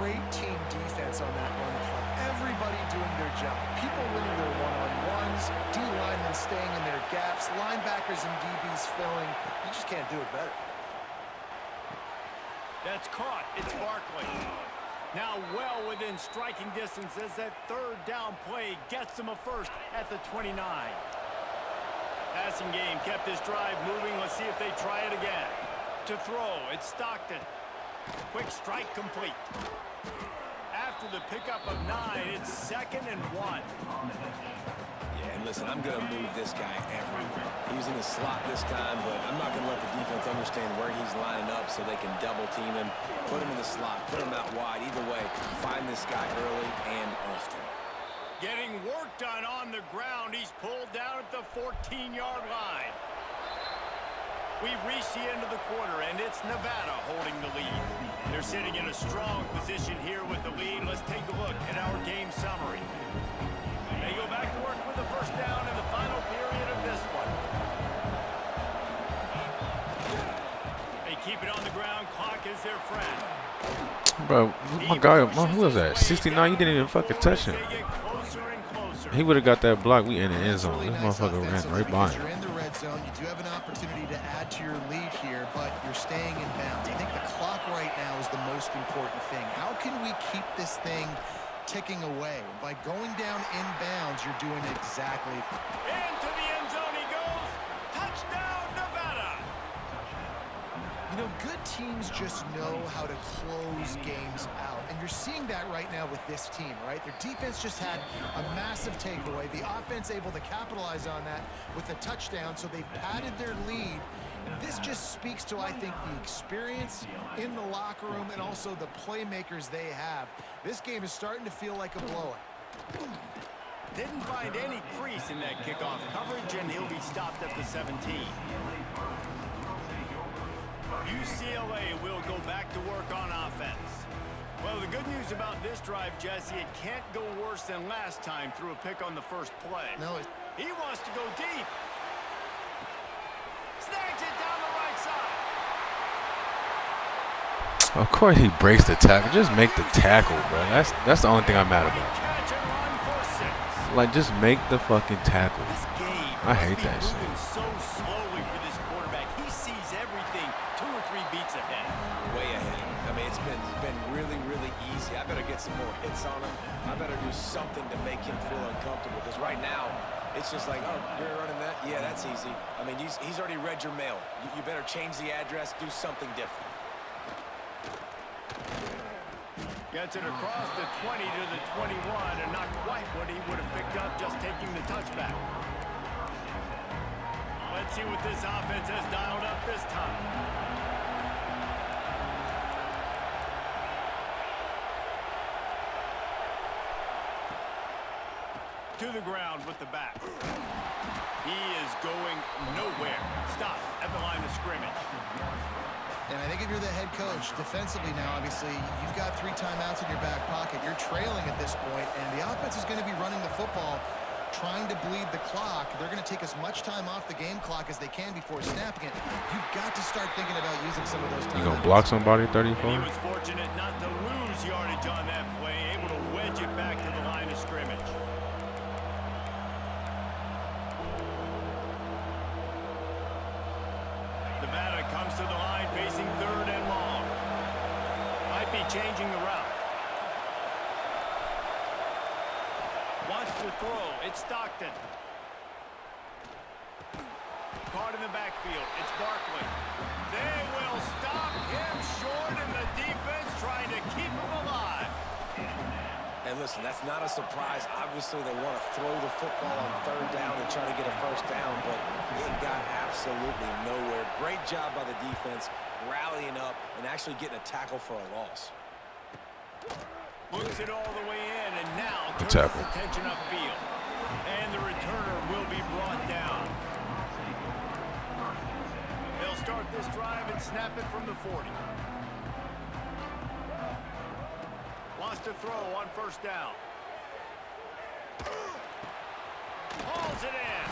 Great team defense on that run play. Everybody doing their job. People winning their one-on-ones, D-linemen staying in their gaps, linebackers and DBs filling. You just can't do it better. That's caught. It's Barkley. Now well within striking distance as that 3rd down play gets them a first at the 29. Passing game kept this drive moving. Let's see if they try it again. To throw, it's Stockton. Quick strike complete. After the pickup of 9, it's 2nd and 1. Yeah, and listen, I'm going to move this guy everywhere. He was in the slot this time, but I'm not going to let the defense understand where he's lining up so they can double team him, put him in the slot, put him out wide. Either way, find this guy early and often. Getting work done on the ground. He's pulled down at the 14-yard line. We've reached the end of the quarter, and it's Nevada holding the lead. They're sitting in a strong position here with the lead. Let's take a look at our game summary. They go back to work with the first down in the final period of this one. They keep it on the ground. Clock is their friend. Bro, my guy, who was that? 69, you didn't even fucking touch him. He would have got that block. We in the end zone. This motherfucker ran right by him. You're in the red zone. You do have an opportunity to add to your lead here, but you're staying in bounds. I think the clock right now is the most important thing. How can we keep this thing ticking away? By going down in bounds, you're doing exactly. Into the end zone he goes. Touchdown, Nevada. You know, good teams just know how to close games out. And you're seeing that right now with this team, right? Their defense just had a massive takeaway. The offense able to capitalize on that with a touchdown, so they've padded their lead. And this just speaks to, I think, the experience in the locker room and also the playmakers they have. This game is starting to feel like a blowout. Didn't find any crease in that kickoff coverage, and he'll be stopped at the 17. UCLA will go back to work on offense. Well, the good news about this drive, Jesse, it can't go worse than last time through a pick on the first play. No, he wants to go deep. Snags it down the right side. Of course he breaks the tackle. Just make the tackle, bro. That's the only thing I'm mad about. Catch and run for 6. Like, just make the fucking tackle. This game I hate must be that shit. moving so slowly for this quarterback. He sees everything 2 or 3 beats ahead. Way ahead. I mean, it's been really, really easy. I better get some more hits on him. I better do something to make him feel uncomfortable, because right now it's just like, oh, you're running that? Yeah, that's easy. I mean, he's already read your mail. You better change the address, do something different. Gets it across the 20 to the 21, and not quite what he would have picked up just taking the touchback. Let's see what this offense has dialed up this time. To the ground with the back. He is going nowhere. Stop at the line of scrimmage. and I think if you're the head coach, defensively now, obviously, you've got 3 timeouts in your back pocket. You're trailing at this point, and the offense is going to be running the football trying to bleed the clock. They're going to take as much time off the game clock as they can before snapping it. You've got to start thinking about using some of those times. You gonna block somebody 34? And he was fortunate not to lose yardage on that play, able to wedge it back to the line of scrimmage. Nevada comes to the line facing 3rd and long. Might be changing the route. Wants to throw. It's Stockton. Caught in the backfield. It's Barkley. They will stop him short, and the defense trying to keep him alive. And listen, that's not a surprise. Obviously, they want to throw the football on 3rd down and try to get a 1st down, but it got absolutely nowhere. Great job by the defense, rallying up and actually getting a tackle for a loss. Moves it all the way in, and now turns tackle. his attention upfield. And the returner will be brought down. They'll start this drive and snap it from the 40. Wants to throw on 1st down. Hauls it in.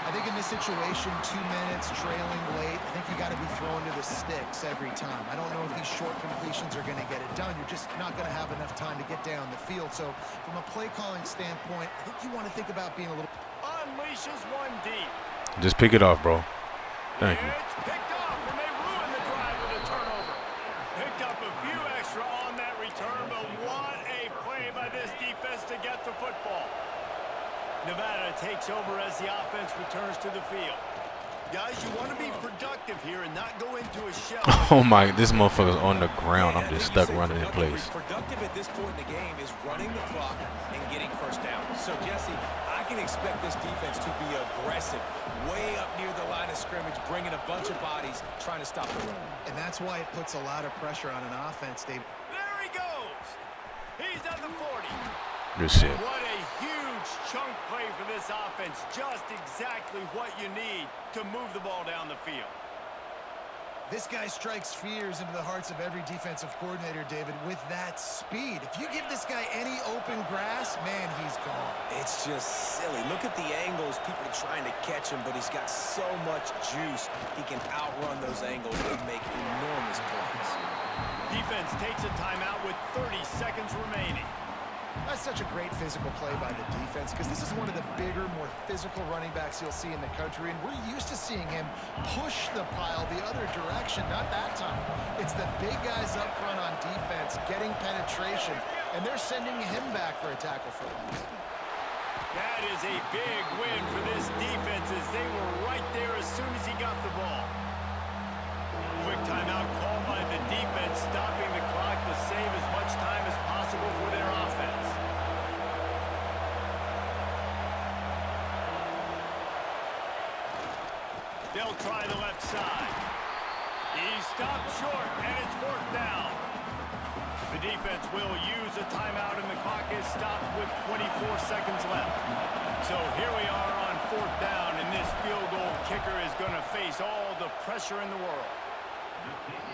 I think in this situation, 2 minutes, trailing late, I think you got to be throwing to the sticks every time. I don't know if these short completions are going to get it done. You're just not going to have enough time to get down the field. So from a play calling standpoint, I think you want to think about being a little... Unleashes one deep. Just pick it off, bro. Thank you. It's picked off, and they ruin the drive with a turnover. Picked up a few extra on that return, but what a play by this defense to get the football. Nevada takes over as the offense returns to the field. Guys, you want to be productive here and not go into a shell. Oh my, this motherfucker's on the ground. I'm just stuck running in place. Productive at this point in the game is running the clock and getting 1st down. So, Jesse, I can expect this defense to be aggressive, way up near the line of scrimmage, bringing a bunch of bodies, trying to stop the run. And that's why it puts a lot of pressure on an offense, Dave. There he goes. He's at the 40. Good shit. What a huge chunk play for this offense. Just exactly what you need to move the ball down the field. This guy strikes fears into the hearts of every defensive coordinator, David, with that speed. If you give this guy any open grass, man, he's gone. It's just silly. Look at the angles, people trying to catch him, but he's got so much juice. He can outrun those angles and make enormous plays. Defense takes a timeout with 30 seconds remaining. That's such a great physical play by the defense because this is one of the bigger, more physical running backs you'll see in the country, and we're used to seeing him push the pile the other direction. Not that time. It's the big guys up front on defense getting penetration, and they're sending him back for a tackle for loss. That is a big win for this defense as they were right there as soon as he got the ball. Quick timeout called by the defense, stopping the clock to save as much time as possible for their offense. They'll try the left side. He stopped short, and it's 4th down. The defense will use a timeout, and the clock is stopped with 24 seconds left. So here we are on 4th down, and this field goal kicker is going to face all the pressure in the world.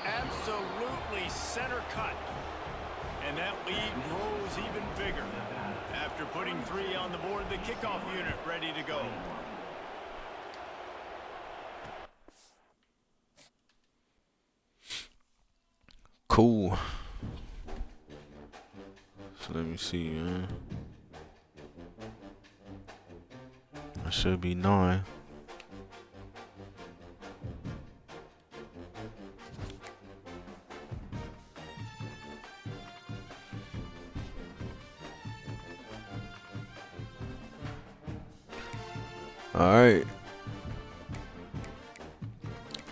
Absolutely center cut. And that lead grows even bigger. After putting 3 on the board, the kickoff unit ready to go. Cool. So let me see, man. I should be 9. Alright.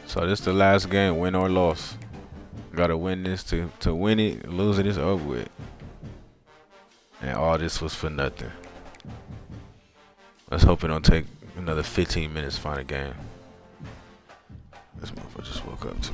So this is the last game, win or loss. Gotta win this to win it. Lose it is over with. And all this was for nothing. Let's hope it don't take another 15 minutes to find a game. This motherfucker just woke up too.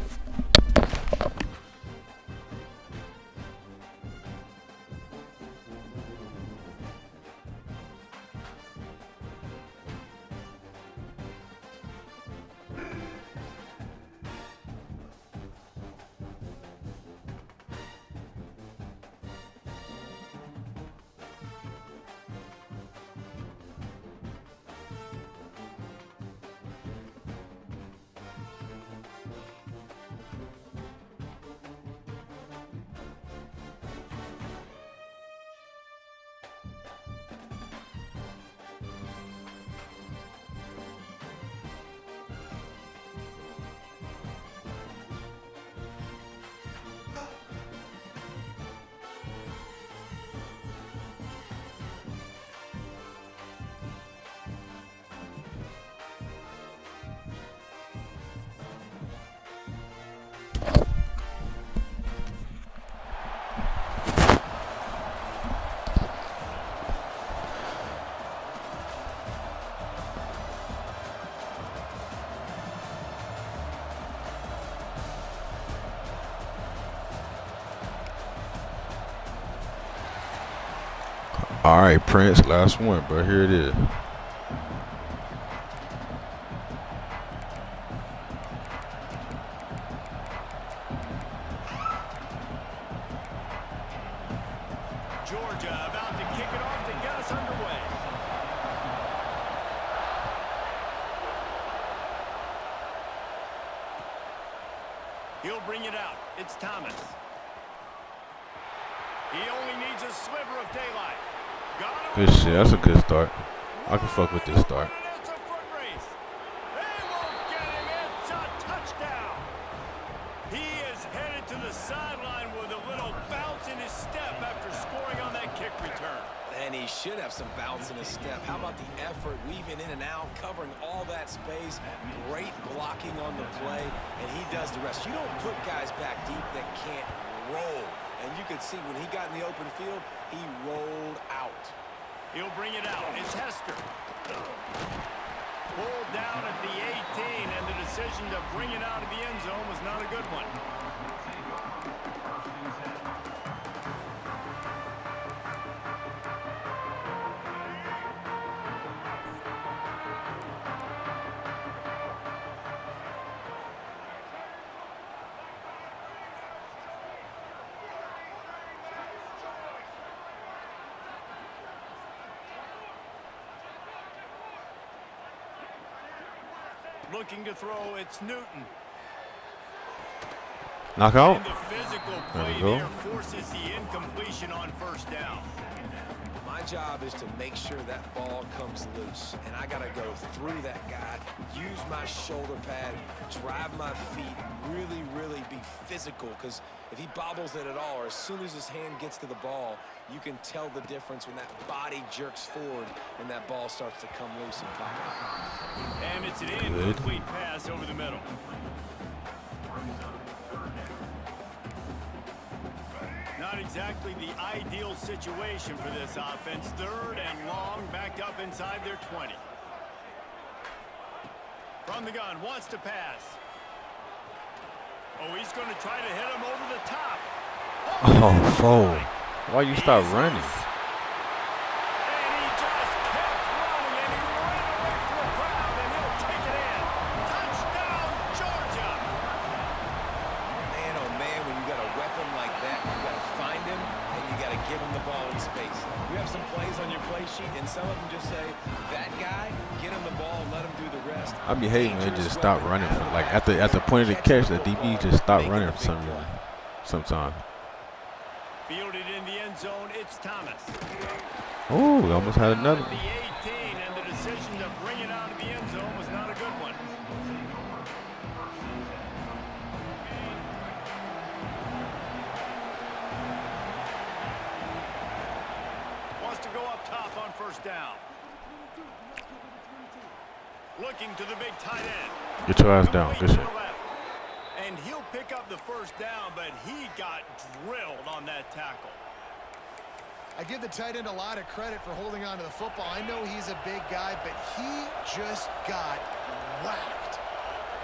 All right, Prince, last one, bro. Here it is. Georgia about to kick it off to get us underway. He'll bring it out. It's Thomas. He only needs a sliver of daylight. Good shit. That's a good start. I can fuck with this start. It's a foot race. They won't get him. It's a touchdown. He is headed to the sideline with a little bounce in his step after scoring on that kick return. And he should have some bounce in his step. How about the effort, weaving in and out, covering all that space. Great blocking on the play, and he does the rest. You don't put guys back deep that can't roll. And you could see when he got in the open field, he rolled out. He'll bring it out. It's Hester. Pulled down at the 18, and the decision to bring it out of the end zone was not a good one. Looking to throw, it's Newton. Knockout. And the physical There play we go. there forces the incompletion on first down. My job is to make sure that ball comes loose, and I got to go through that guy, use my shoulder pad, drive my feet, really, really be physical, because if he bobbles it at all, or as soon as his hand gets to the ball, you can tell the difference when that body jerks forward and that ball starts to come loose and pop out. And it's an incomplete pass over the middle. Not exactly the ideal situation for this offense. Third and long, backed up inside their 20. From the gun, wants to pass. Oh, he's going to try to hit him over the top. Oh, foul. Why you stop running? And he just kept running, and he ran away from the crowd, and he'll take it in. Touchdown, Georgia! Man, oh man, when you got a weapon like that, you got to find him, and you got to give him the ball in space. You have some plays on your play sheet, and some of them just say, that guy, get him the ball, let him do the rest. I be hating when they just stop running. Like at the point of the catch, the DB just stop running for some reason. Sometimes. Fielded in the end zone, it's Thomas. Oh, we almost had another At one. the 18, and the decision to bring it out of the end zone was not a good one. Wants to go up top on first down. Looking to the big tight end. Get your ass down. Good Complete to shit. the left. And he'll pick up the first down, but he got drilled on that tackle. I give the tight end a lot of credit for holding on to the football. I know he's a big guy, but he just got whacked.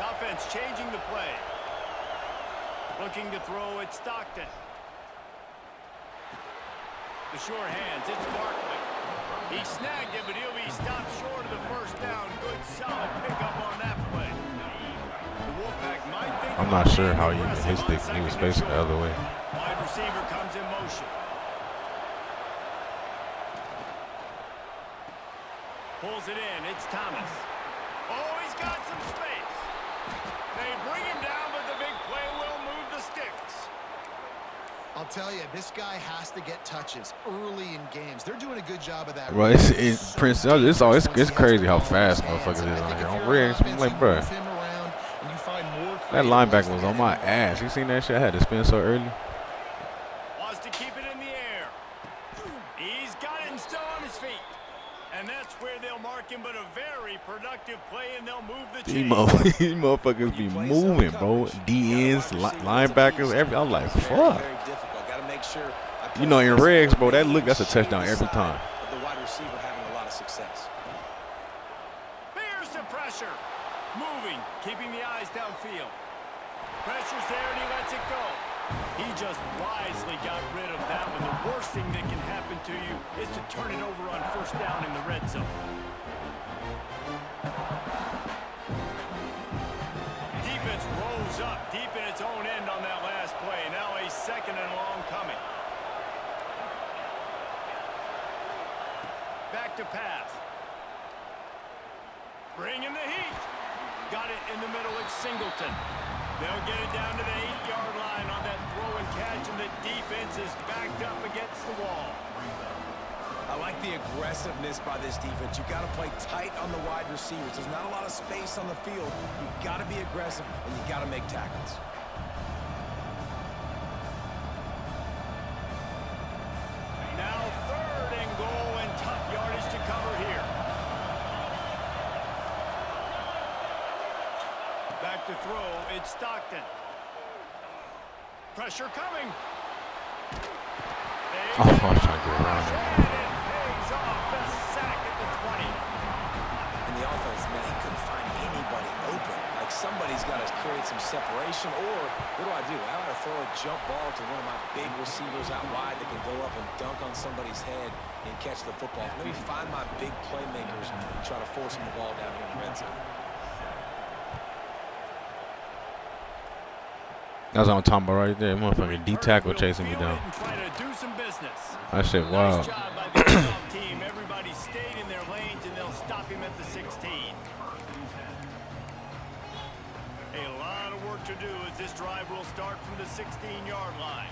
Offense changing the play. Looking to throw at Stockton. The short hands, it's Barkley. He snagged it, but he'll be stopped short of the first down. Good, solid pickup on that play. The Wolfpack might think I'm not sure how he his stick. He was facing the other way. wide receiver comes in motion. Pulls it in. It's Thomas. Oh, he's got some space. They bring him down, but the big play will move the sticks. I'll tell you, this guy has to get touches early in games. They're doing a good job of that. Bro, it's Prince. It's crazy how fast motherfuckers is on here. On rigs, I'm like, bro, that linebacker was on my ass. You seen that shit? I had to spin so early. Wants to keep it in the air. He's got it still on his feet. And that's where they'll mark him, but a very productive play, and they'll move the These chains. these motherfuckers be moving, bro. DNs, linebackers, every. I'm like, fuck. You know, in regs, bro, that's a touchdown every time. The wide receiver having a lot of success. There's the pressure. Moving, keeping the eyes downfield. Pressure's there, and he lets it go. He just wisely got rid of that one. The worst thing that can happen to you is to turn it over on first down in the red zone. Defense rose up deep in its own end on that last play. Now a second and long coming. Back to pass. Bringing the heat. Got it in the middle. It's Singleton. They'll get it down to the 8-yard line on that throw and catch, and the defense is backed up against the wall. I like the aggressiveness by this defense. You got to play tight on the wide receivers. There's not a lot of space on the field. You got to be aggressive, and you got to make tackles. Now 3rd and goal, and tough yardage to cover here. Back to throw, it's Stockton. Pressure coming. Oh, I was trying to get around it. And it pays off, the sack at the 20. And the offense, man, he couldn't find anybody open. Like, somebody's got to create some separation, or what do? I got to throw a jump ball to one of my big receivers out wide that can go up and dunk on somebody's head and catch the football. Let me find my big playmakers and try to force them the ball down here in the red zone. That's what I'm talking about right there. Motherfucking D-tackle chasing me down. That shit wild. Nice job by the kickoff team. Everybody stayed in their lanes, and they'll stop him at the 16. A lot of work to do as this drive will start from the 16-yard line.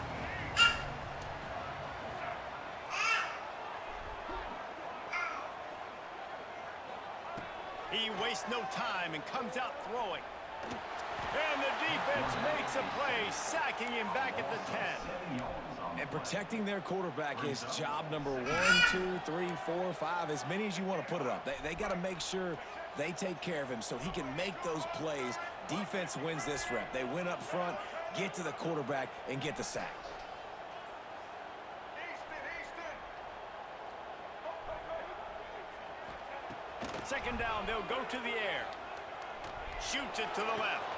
He wastes no time and comes out throwing. And the defense makes a play, sacking him back at the 10. And protecting their quarterback is job number 1, 2, 3, 4, 5, as many as you want to put it up. They got to make sure they take care of him so he can make those plays. Defense wins this rep. They win up front, get to the quarterback, and get the sack. Second down, they'll go to the air. Shoots it to the left.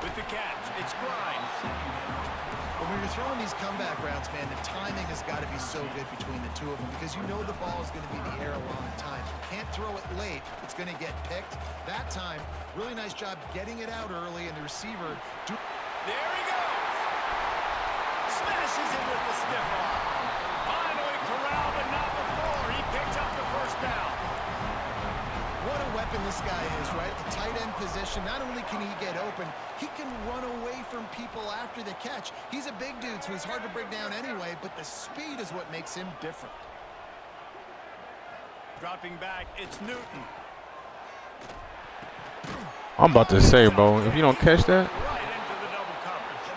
With the catch, it's Grimes. But when you're throwing these comeback routes, man, the timing has got to be so good between the two of them because you know the ball is going to be in the air a long time. You can't throw it late. It's going to get picked. That time, really nice job getting it out early, and the receiver... There he goes! Smashes it with the stiff arm. Finally corralled, but not before. He picks up the first down. What a weapon this guy is, right? The tight end position. Not only can he get open, he can run away from people after the catch. He's a big dude, so he's hard to bring down anyway, but the speed is what makes him different. Dropping back, it's Newton. I'm about to say, bro, if you don't catch that. Right into the double coverage.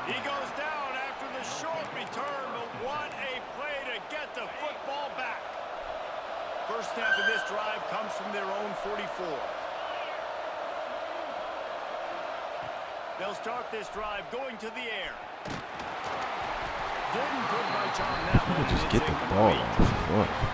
He goes down after the short return, but what a play to get the football back. First snap of this drive comes from their own 44. They'll start this drive going to the air. Didn't put much on that one. Just get the ball off.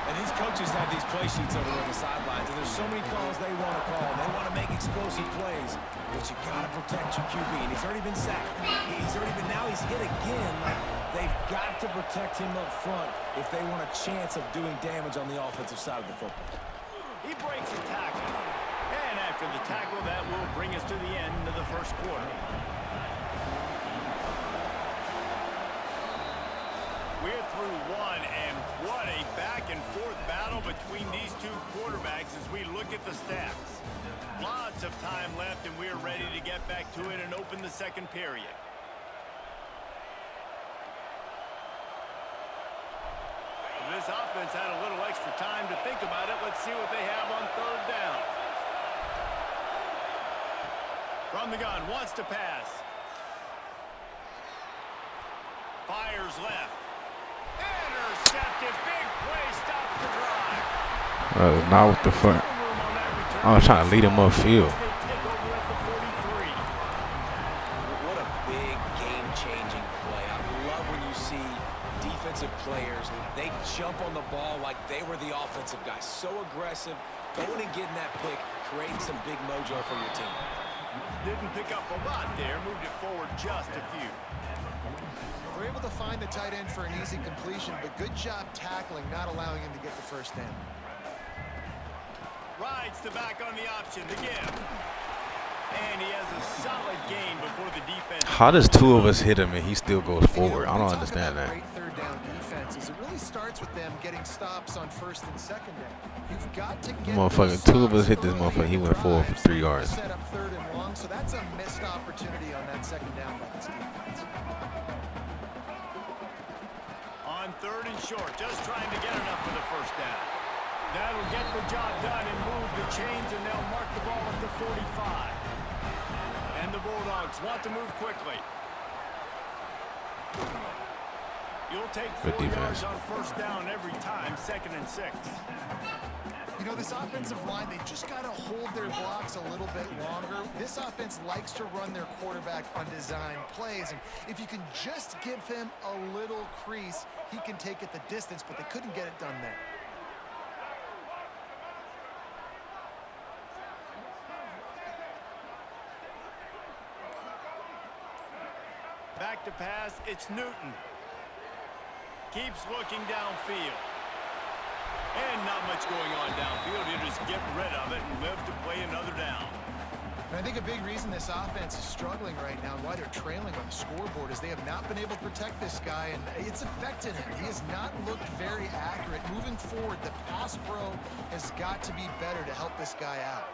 And these coaches have these play sheets over on the sidelines, and there's so many calls they want to call. They want to make explosive plays, but you got to protect your QB, and he's already been sacked. Now he's hit again. Like, they've got to protect him up front if they want a chance of doing damage on the offensive side of the football. He breaks a tackle. And after the tackle, that will bring us to the end of the first quarter. We're through one, and what a back-and-forth battle between these two quarterbacks as we look at the stats. Lots of time left, and we're ready to get back to it and open the second period. This offense had a little extra time to think about it. Let's see what they have on third down. From the gun, wants to pass. Fires left. Intercepted. Big play, stops the drive. Not with the front. I was trying to lead him upfield. What a big game-changing play. I love when you see defensive players, they jump on the ball like they were the offensive guy. So aggressive, going and getting that pick, creating some big mojo for your team. Didn't pick up a lot there, moved it forward just a few. They're able to find the tight end for an easy completion, but good job tackling, not allowing him to get the first down. Rides the back on the option to give. And he has a solid gain before the defense. How does two of us hit him and he still goes forward? I don't understand that. Great third down defenses. It really starts with them getting stops on first and second down. You've got to get Motherfucker, two of us hit this motherfucker. He went forward for 3 yards. Set up third and long, so that's a missed opportunity on that second down by this defense. On third and short, just trying to get enough for the first down. That'll get the job done and move the chains, and they'll mark the ball at the 45. And the Bulldogs want to move quickly. You'll take 4 yards on first down every time, 2nd and 6. You know, this offensive line, they just got to hold their blocks a little bit longer. This offense likes to run their quarterback on design plays, and if you can just give him a little crease, he can take it the distance, but they couldn't get it done there. Back to pass, it's Newton. Keeps looking downfield. And not much going on downfield. He'll just get rid of it and live to play another down. And I think a big reason this offense is struggling right now and why they're trailing on the scoreboard is they have not been able to protect this guy, and it's affected him. He has not looked very accurate. Moving forward, the pass pro has got to be better to help this guy out.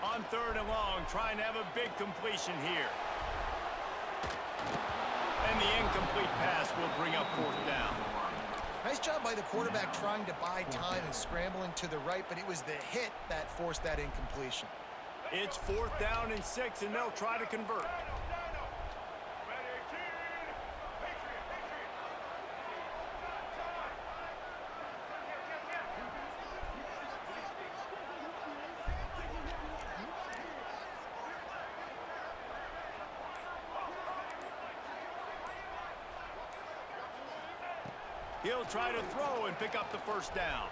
On third and long, trying to have a big completion here. And the incomplete pass will bring up 4th down. Nice job by the quarterback trying to buy time and scrambling to the right, but it was the hit that forced that incompletion. It's 4th down and 6, and they'll try to convert. He'll try to throw and pick up the first down.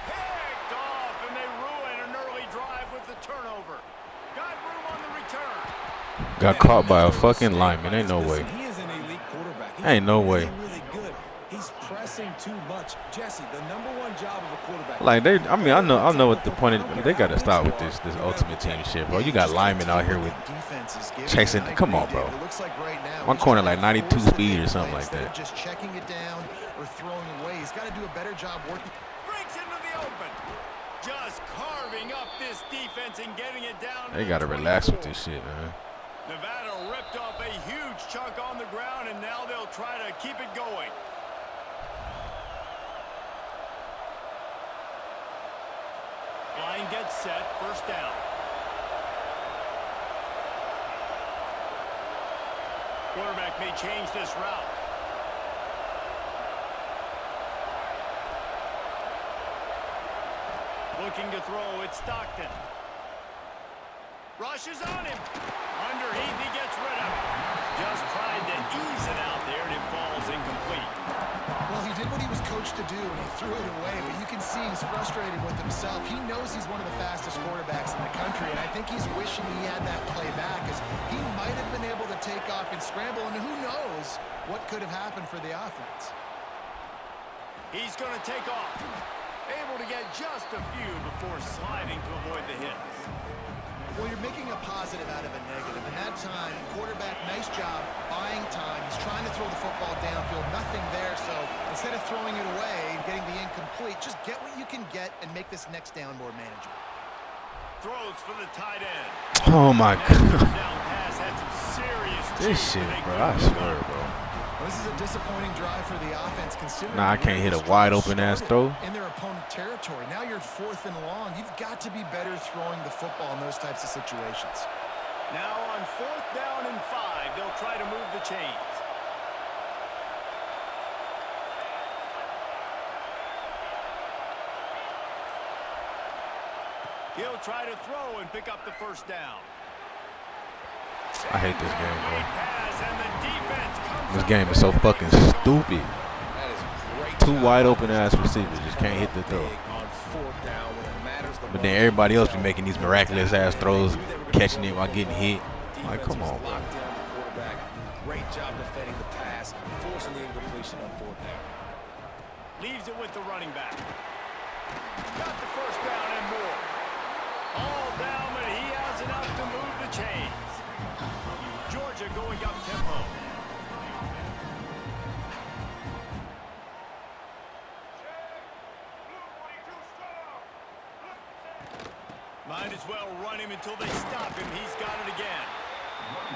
Picked off, and they ruin an early drive with the turnover. Got room on the return. Got caught by a fucking lineman. Ain't no way. He is an elite quarterback. Ain't no way. Really good. He's pressing too much. Jesse, the #1 job of a quarterback. Like I mean, I know what the point is. They got to stop with this ultimate team shit, bro. You got linemen out here with chasing. Come on, bro. One corner like 92 speed or something like that. Just checking it down or throwing away. He's got to do a better job working. Breaks into the open. Just carving up this defense and getting it down. They got to relax with this shit, man. Nevada ripped off a huge chunk on the ground, and now they'll try to keep it going. Line gets set, first down. Quarterback may change this route. Looking to throw, it's Stockton. Rushes on him. Underneath, he gets rid of it. Just tried to ease it out there, and it falls incomplete. Well, he did what he was coached to do, and he threw it away, but you can see he's frustrated with himself. He knows he's one of the fastest quarterbacks in the country, and I think he's wishing he had that play back, as he might have been able to take off and scramble, and who knows what could have happened for the offense. He's going to take off. Able to get just a few before sliding to avoid the hits. Well, you're making a positive out of a negative. And that time, quarterback, nice job buying time. He's trying to throw the football downfield. Nothing there. So instead of throwing it away and getting the incomplete, just get what you can get and make this next down more manageable. Throws for the tight end. Oh, my God. Down pass had some serious This shit, bro. I swear, bro. Well, this is a disappointing drive for the offense, considering Nah, I can't hit a wide open ass throw. in their opponent territory. Now you're 4th and long. You've got to be better throwing the football in those types of situations. Now on 4th down and 5, they'll try to move the chains. He'll try to throw and pick up the first down. I hate this game, bro. Pass, and the defense comes This up game is so fucking stupid. That is great. Two wide open ass receivers just can't hit the throw. On 4th down when it matters the But then everybody else be making these miraculous ass throws, catching it while getting hit. Like, come on, bro. Locked down the quarterback. Great job defending the pass, forcing the incompletion on 4th down. Leaves it with the running back. Got the first down and more. All down, but he has enough to move the chains. Georgia going up tempo. Might as well run him until they stop him. He's got it again.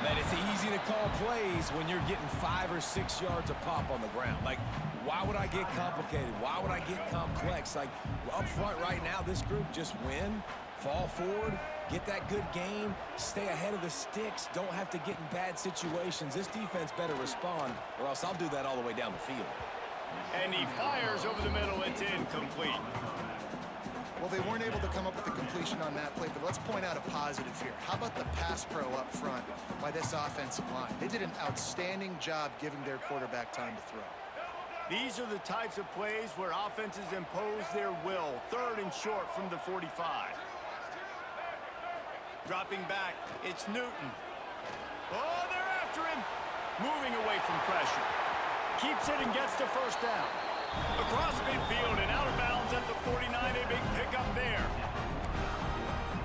Man, it's easy to call plays when you're getting 5 or 6 yards a pop on the ground. Like, why would I get complicated? Why would I get complex? Like, up front right now, this group just win, fall forward, get that good game, stay ahead of the sticks, don't have to get in bad situations. This defense better respond, or else I'll do that all the way down the field. And he fires over the middle. It's incomplete. Well, they weren't able to come up with the completion on that play, but let's point out a positive here. How about the pass pro up front by this offensive line? They did an outstanding job giving their quarterback time to throw. These are the types of plays where offenses impose their will. 3rd and short from the 45. Dropping back, it's Newton. Oh, they're after him. Moving away from pressure. Keeps it and gets the first down. Across midfield and out of bounds at the 49. A big pickup there.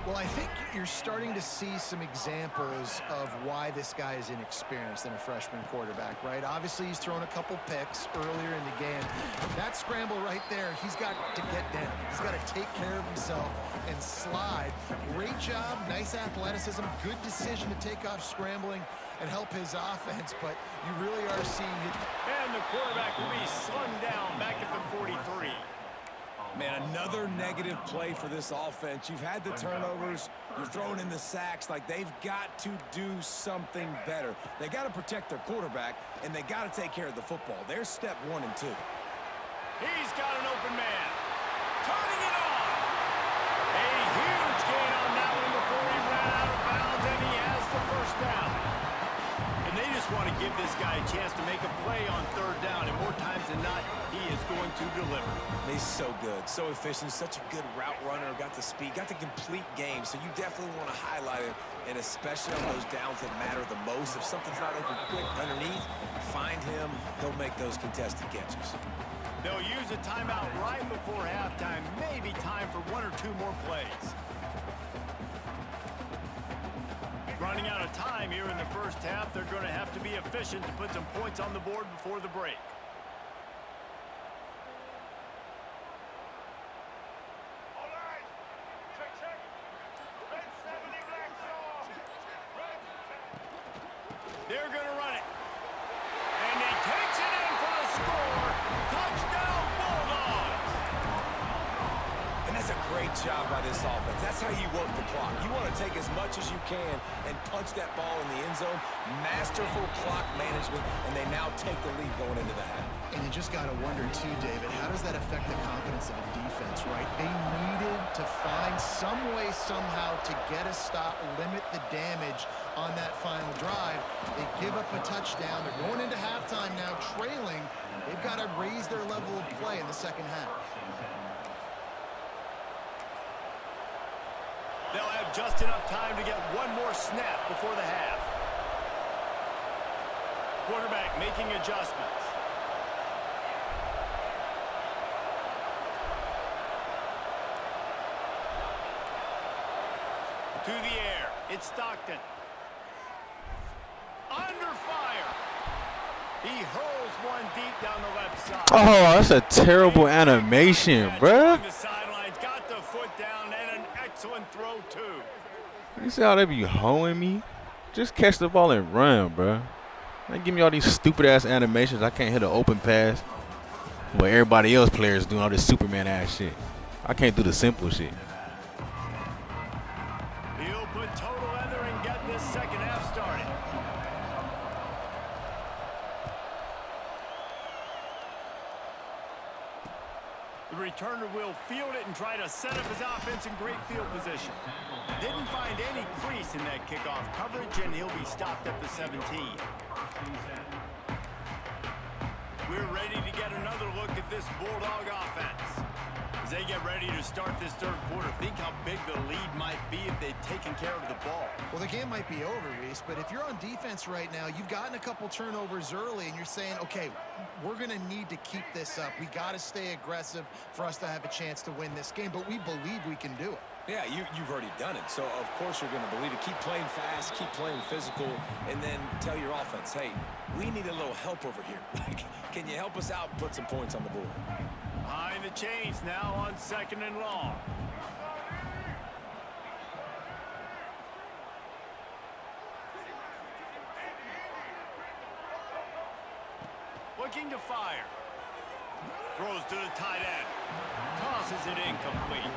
Well, I think you're starting to see some examples of why this guy is inexperienced in a freshman quarterback, right? Obviously, he's thrown a couple picks earlier in the game. That scramble right there, he's got to get down. He's got to take care of himself and slide. Great job, nice athleticism, good decision to take off scrambling and help his offense, but you really are seeing it. And the quarterback will be slung down back at the 43. Man, another negative play for this offense. You've had the turnovers. You're throwing in the sacks. Like, they've got to do something better. They got to protect their quarterback, and they got to take care of the football. There's step 1 and 2. He's got an open man. Turning it on. A huge gain on that one before he ran out of bounds, and he has the first down. And they just want to give this guy a chance to make a play on 3rd down, and more times than not, he is going to deliver. He's so good, so efficient, such a good route runner, got the speed, got the complete game, so you definitely want to highlight it, and especially on those downs that matter the most. If something's not open quick underneath, find him, he'll make those contested catches. They'll use a timeout right before halftime, maybe time for 1 or 2 more plays. Running out of time here in the first half, they're going to have to be efficient to put some points on the board before the break. They're going to run it. And he takes it in for the score. Touchdown, Bulldogs. And that's a great job by this offense. That's how you work the clock. You want to take as much as you can and punch that ball in the end zone. Masterful clock management, and they now take the lead going into the half. And you just got to wonder, too, David, how does that affect the confidence of a defense, right? They needed to find some way, somehow, to get a stop, limit the damage on that final drive. They give up a touchdown. They're going into halftime now, trailing. They've got to raise their level of play in the second half. They'll have just enough time to get one more snap before the half. Quarterback making adjustments. To the air, it's Stockton. Under fire. He hurls one deep down the left side. Oh, that's a terrible animation, bruh. The sidelines got the foot down and an excellent throw too. You see how they be hoeing me? Just catch the ball and run, bruh. They give me all these stupid ass animations. I can't hit an open pass. But everybody else players doing all this Superman ass shit. I can't do the simple shit. He'll put total leather and get this second half started. The returner will field it and try to set up his offense in great field position. Didn't find any crease in that kickoff coverage, and he'll be stopped at the 17. We're ready to get another look at this Bulldog offense. As they get ready to start this third quarter, think how big the lead might be if they'd taken care of the ball. Well, the game might be over, Reese, but if you're on defense right now, you've gotten a couple turnovers early, and you're saying, okay, we're going to need to keep this up. We got to stay aggressive for us to have a chance to win this game, but we believe we can do it. Yeah, you've already done it, so of course you're going to believe it. Keep playing fast, keep playing physical, and then tell your offense, hey, we need a little help over here. Can you help us out and put some points on the board? Behind the chains now on 2nd and long. Looking to fire. Throws to the tight end. Tosses it incomplete.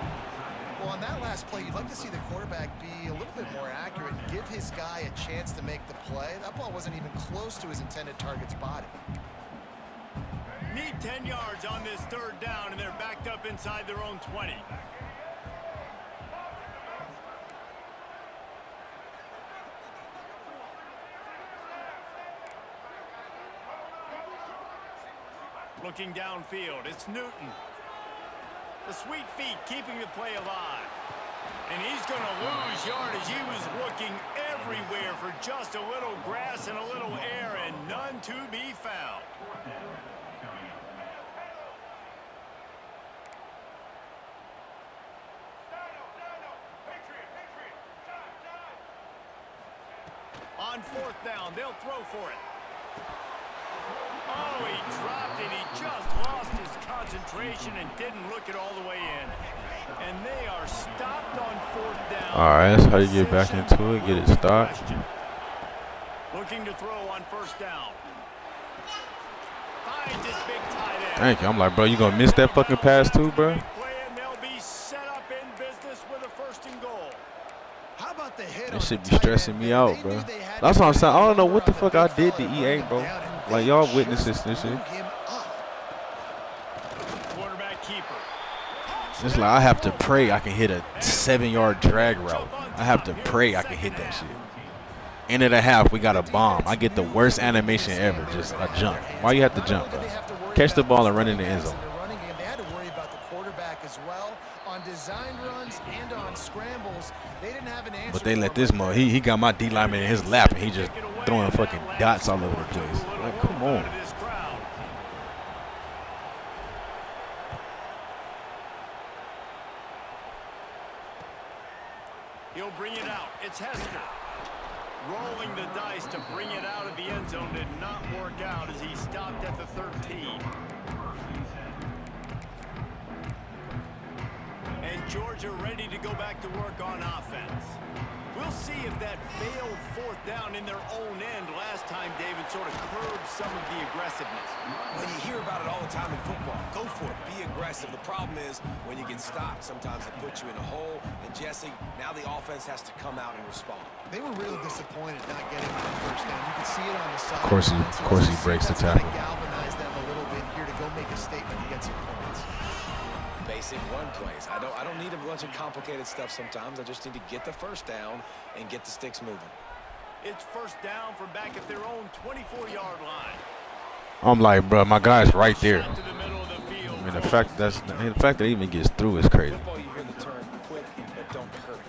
Well, on that last play, you'd like to see the quarterback be a little bit more accurate and give his guy a chance to make the play. That ball wasn't even close to his intended target's body. Need 10 yards on this third down, and they're backed up inside their own 20. Looking downfield, it's Newton. The sweet feet keeping the play alive. And he's going to lose yardage. He was looking everywhere for just a little grass and a little air, and none to be found. On 4th down, they'll throw for it. Oh, he dropped it. He just lost his concentration and didn't look it all the way in. And they are stopped on 4th down. All right, that's how you get back into it, get it stopped. Looking to throw on 1st down. Finds his big tight end. Thank you. I'm like, bro, you going to miss that fucking pass too, bro? And they'll be set up in business with a 1st and goal. How about the hit? That shit be stressing me out, bro. That's what I'm saying. I don't know what the fuck I did to EA, bro. Like, y'all witnesses this shit. Quarterback keeper. It's like I have to pray I can hit a 7-yard drag route. I have to pray I can hit that shit. End of the half, we got a bomb. I get the worst animation ever, just a jump. Why you have to jump, bro? Catch the ball and run in the end zone. They had to worry about the quarterback as well. On designed runs and on scrambles, they didn't have an answer. But they let this mother, he got my D lineman in his lap, and he just throwing fucking dots all over the place. Like, come on. He'll bring it out. It's Hester. Rolling the dice to bring it out of the end zone did not work out as he stopped at the 13. And Georgia ready to go back to work on offense. We'll see if that failed 4th down in their own end last time, David, sort of curbed some of the aggressiveness. Well, you hear about it all the time in football. Go for it. Be aggressive. The problem is when you get stopped, sometimes it puts you in a hole. And, Jesse, now the offense has to come out and respond. They were really disappointed not getting that 1st down. You can see it on the side. Of course he breaks the tackle. Galvanize them a little bit here to go make a statement and get some points. Basic run plays. I don't need a bunch of complicated stuff sometimes. I just need to get the 1st down and get the sticks moving. It's 1st down from back at their own 24-yard line. I'm like, bro, my guy's right there. I mean, the fact that he even gets through is crazy. Football, you hear the term quick, but don't hurry.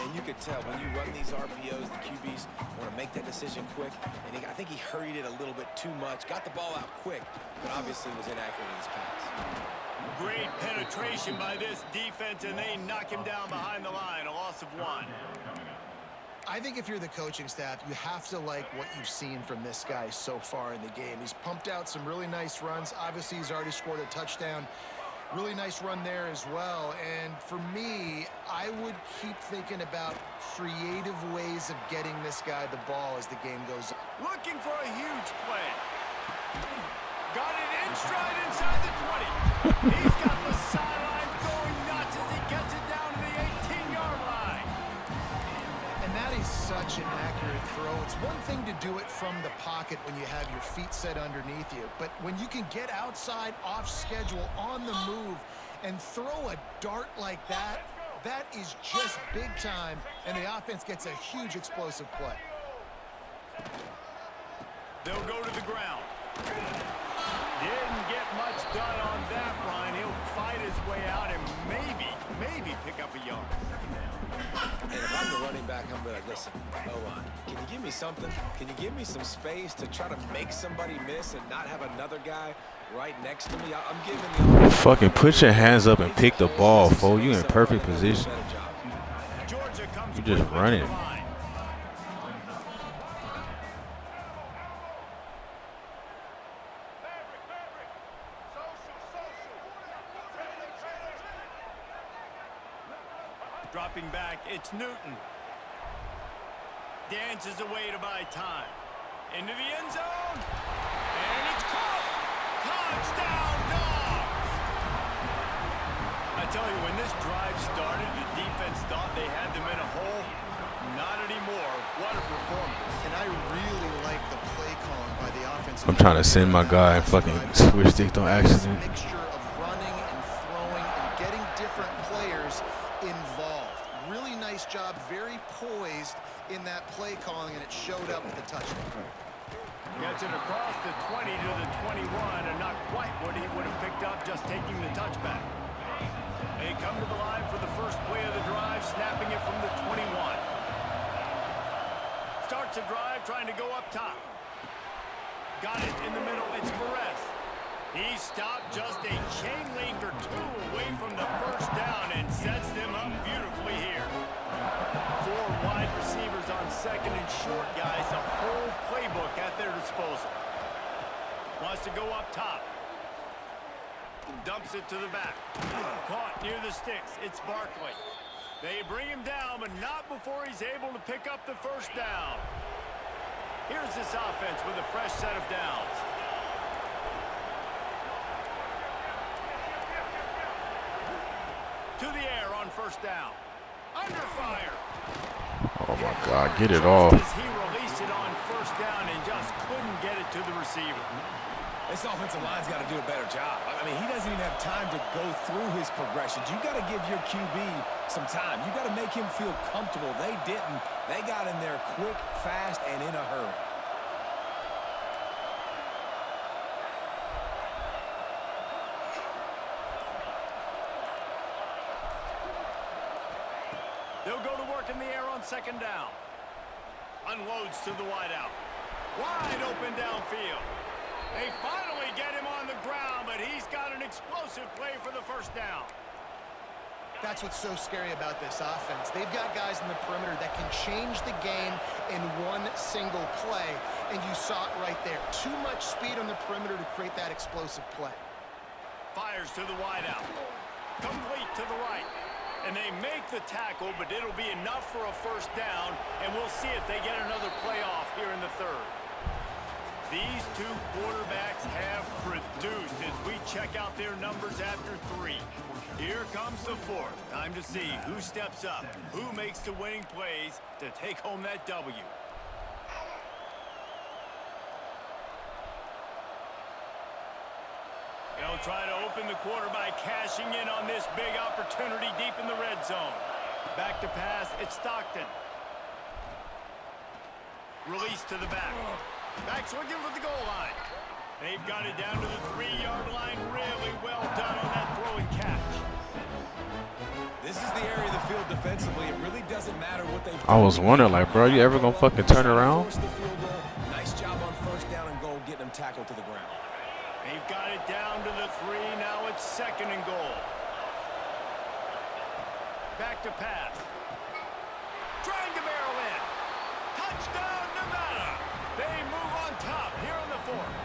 And you could tell when you run these RPOs, the QBs want to make that decision quick. And I think he hurried it a little bit too much. Got the ball out quick, but obviously was inaccurate in his pass. Great penetration by this defense, and they knock him down behind the line. A loss of 1. I think if you're the coaching staff, you have to like what you've seen from this guy so far in the game. He's pumped out some really nice runs. Obviously, he's already scored a touchdown. Really nice run there as well. And for me, I would keep thinking about creative ways of getting this guy the ball as the game goes on. Looking for a huge play. Got it in stride inside the 20. He's got the sideline going nuts as he gets it down to the 18-yard line. And that is such an accurate throw. It's one thing to do it from the pocket when you have your feet set underneath you, but when you can get outside, off schedule, on the move, and throw a dart like that, that is just big time, and the offense gets a huge explosive play. They'll go to the ground. Didn't get much done on that run. He'll fight his way out and maybe pick up a yard. And if I'm the running back, I'm like, listen, O-line, can you give me something? Can you give me some space to try to make somebody miss and not have another guy right next to me? I'm giving the Fucking put your hands up and pick the ball, fool. You in perfect position. You just running. Dropping back, it's Newton. Dances away to buy time. Into the end zone. And it's caught. Touchdown, Dogs! I tell you, when this drive started, the defense thought they had them in a hole. Not anymore. What a performance. And I really like the play calling by the offense. I'm trying to send my guy and fucking switch stick on accident. Mixture of running and throwing and getting different players involved. Really nice job, very poised in that play calling, and it showed up with the touchdown. Gets it across the 20 to the 21, and not quite what he would have picked up just taking the touchback. They come to the line for the first play of the drive, snapping it from the 21. Starts a drive, trying to go up top. Got it in the middle, it's Perez. He stopped just a chain link or two away from the first down and sets them up beautifully here. 4 wide receivers on second and short, guys. The whole playbook at their disposal. Wants to go up top. Dumps it to the back. Caught near the sticks. It's Barkley. They bring him down, but not before he's able to pick up the first down. Here's this offense with a fresh set of downs. To the air on first down. Under fire. Oh my God, get it off. He released it on first down and just couldn't get it to the receiver. This offensive line's got to do a better job. I mean, he doesn't even have time to go through his progressions. You got to give your QB some time. You got to make him feel comfortable. They didn't. They got in there quick, fast, and in a hurry. They'll go to work in the air on second down. Unloads to the wideout. Wide open downfield. They finally get him on the ground, but he's got an explosive play for the first down. That's what's so scary about this offense. They've got guys in the perimeter that can change the game in one single play, and you saw it right there. Too much speed on the perimeter to create that explosive play. Fires to the wideout. Complete to the right. And they make the tackle, but it'll be enough for a first down, and we'll see if they get another play off here in the third. These two quarterbacks have produced as we check out their numbers after 3. Here comes the fourth. Time to see who steps up, who makes the winning plays to take home that W. They'll try to open the quarter by cashing in on this big opportunity deep in the red zone. Back to pass, it's Stockton. Release to the back. Back's looking for the goal line. They've got it down to the 3-yard line. Really well done on that throw and catch. This is the area of the field defensively. It really doesn't matter what they've done. I was wondering, like, bro, you ever gonna fucking turn around? Nice job on first down and goal, getting them tackled to the ground. They've got it down to the 3. Now it's second and goal. Back to pass. Trying to barrel in. Touchdown, Nevada. They move on top here on the 4th.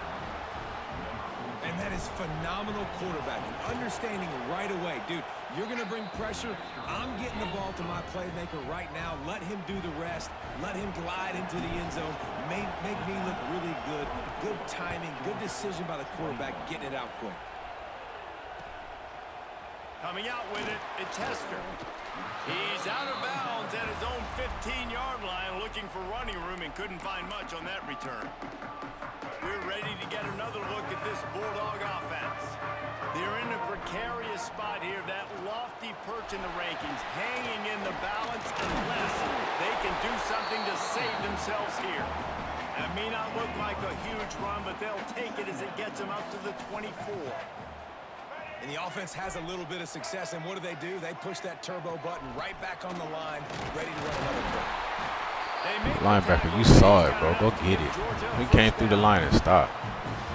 And that is phenomenal quarterbacking. Understanding right away. Dude, you're going to bring pressure. I'm getting the ball to my playmaker right now. Let him do the rest. Let him glide into the end zone. Make me look really good. Good timing. Good decision by the quarterback getting it out quick. Coming out with it, it's Hester. He's out of bounds at his own 15-yard line, looking for running room and couldn't find much on that return. We're ready to get another look at this Bulldog offense. They're in a precarious spot here, that lofty perch in the rankings, hanging in the balance unless they can do something to save themselves here. It may not look like a huge run, but they'll take it as it gets them out to the 24. And the offense has a little bit of success, and what do? They push that turbo button right back on the line, ready to run another play. Linebacker, you saw it, bro. Go get it. He came through the line and stopped.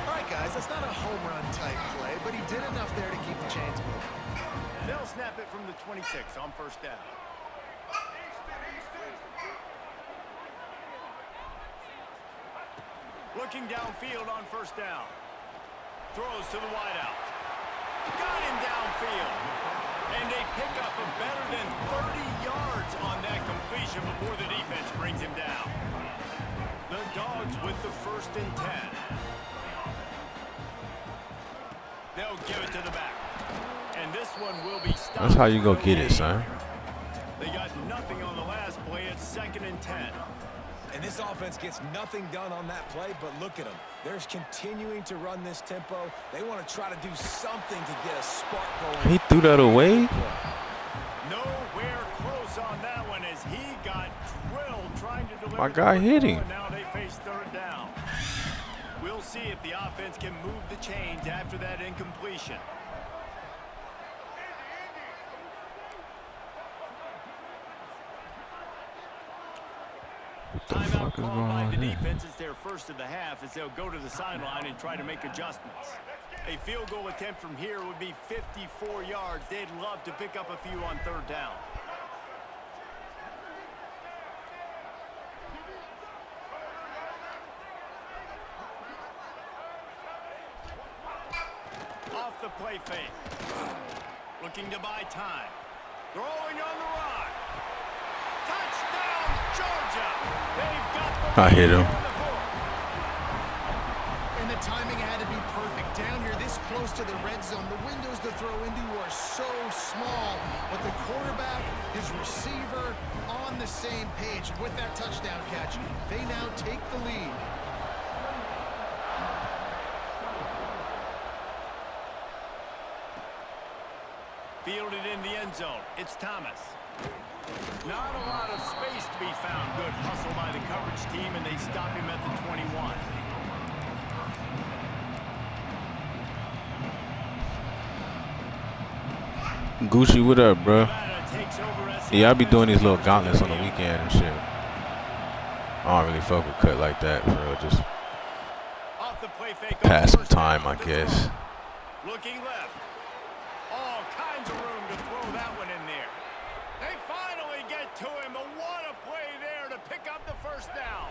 All right, guys, that's not a home run type play, but he did enough there to keep the chains moving. They'll snap it from the 26 on first down. Looking downfield on first down. Throws to the wideout. Got him downfield. And they pick up a better than 30 yards on that completion before the defense brings him down. The Dogs with the 1st and 10. They'll give it to the back. And this one will be stopped. That's how you go get it, son. They got nothing on the last play. It's 2nd and 10. And this offense gets nothing done on that play, but look at them. They're continuing to run this tempo. They want to try to do something to get a spark going. He threw that away? Nowhere close on that one as he got drilled trying to deliver. My guy hit him. Now they face 3rd down. We'll see if the offense can move the chains after that incompletion. Timeout called by the defense. It's their first of the half as they'll go to the sideline and try to make adjustments. A field goal attempt from here would be 54 yards. They'd love to pick up a few on 3rd down. Off the play fake. Looking to buy time. Throwing on the run. Touchdown, Georgia! They've got the I hit him. And the timing had to be perfect. Down here, this close to the red zone, the windows to throw into are so small, but the quarterback, his receiver, on the same page. With that touchdown catch, they now take the lead. Fielded in the end zone. It's Thomas. Not a lot of space to be found. Good hustle by the coverage team, and they stop him at the 21. Gucci, what up, bro? Yeah, I be doing these little gauntlets on the weekend and shit. I don't really fuck with cut like that, for real. Just pass some time, I guess. Looking left. All kinds of room to throw that one in there. They finally get to him, but what a play there to pick up the 1st down.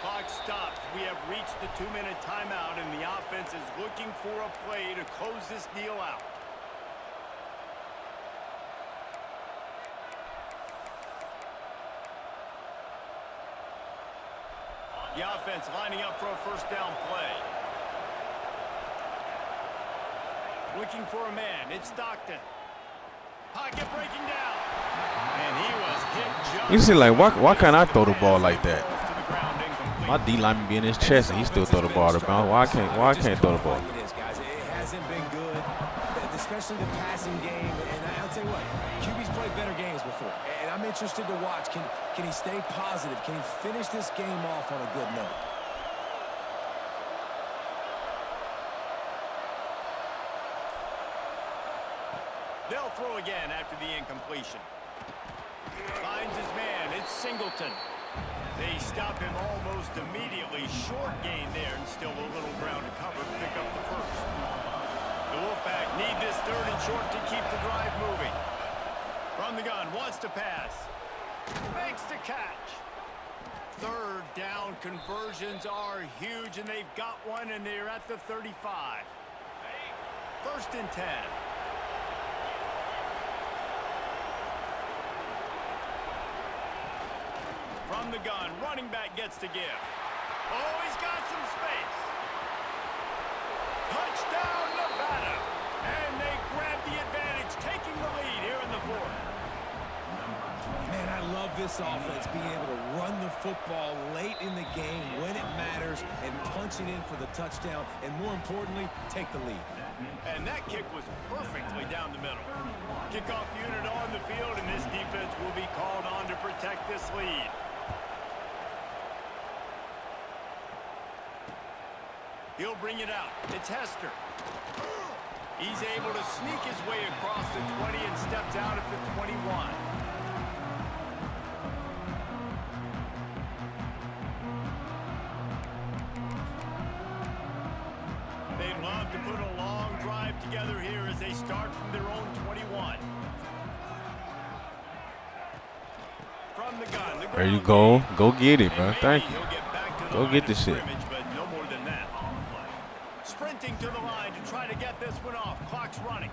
Clock stops. We have reached the 2-minute timeout, and the offense is looking for a play to close this deal out. The offense lining up for a 1st down play. Looking for a man. It's Stockton. Pocket breaking down. And he was hit just. You see, like, why can't I throw the ball like that? My D lineman be in his chest and he still throw the ball to bounds. Why I can't throw the ball? It is, guys. It hasn't been good, especially the passing game. And I'll tell you what, QB's played better games before. And I'm interested to watch. Can he stay positive? Can he finish this game off on a good note? They'll throw again after the incompletion. Finds his man. It's Singleton. They stop him almost immediately. Short gain there and still a little ground to cover. Pick up the 1st. The Wolfpack need this 3rd and short to keep the drive moving. From the gun, wants to pass. Makes the catch. 3rd down conversions are huge, and they've got one, and they're at the 35. 1st and 10. From the gun, running back gets to give. Oh, he's got some space. Touchdown, Nevada. And they grab the advantage, taking the lead here in the 4th. Man, I love this offense being able to run the football late in the game when it matters and punching in for the touchdown, and more importantly, take the lead. And that kick was perfectly down the middle. Kickoff unit on the field, and this defense will be called on to protect this lead. He'll bring it out. It's Hester. He's able to sneak his way across the 20 and steps out at the 21. They'd love to put a long drive together here as they start from their own 21. From the gun. There you go. Go get it, bro. Thank you. Go get this shit. But no more than that. Sprinting to the line to try to get this one off. Clock's running.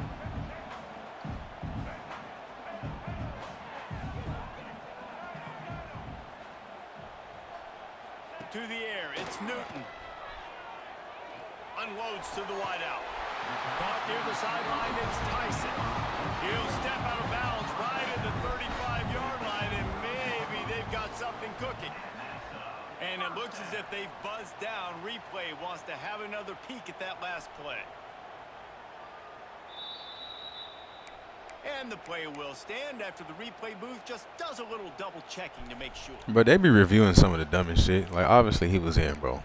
To the air. It's Newton. Unloads to the wideout. Caught near the sideline, it's Tyson. He'll step out of bounds right at the 35-yard line, and maybe they've got something cooking. And it looks as if they've buzzed down. Replay wants to have another peek at that last play. And the play will stand after the replay booth just does a little double checking to make sure. But they be reviewing some of the dumbest shit. Like, obviously he was in, bro.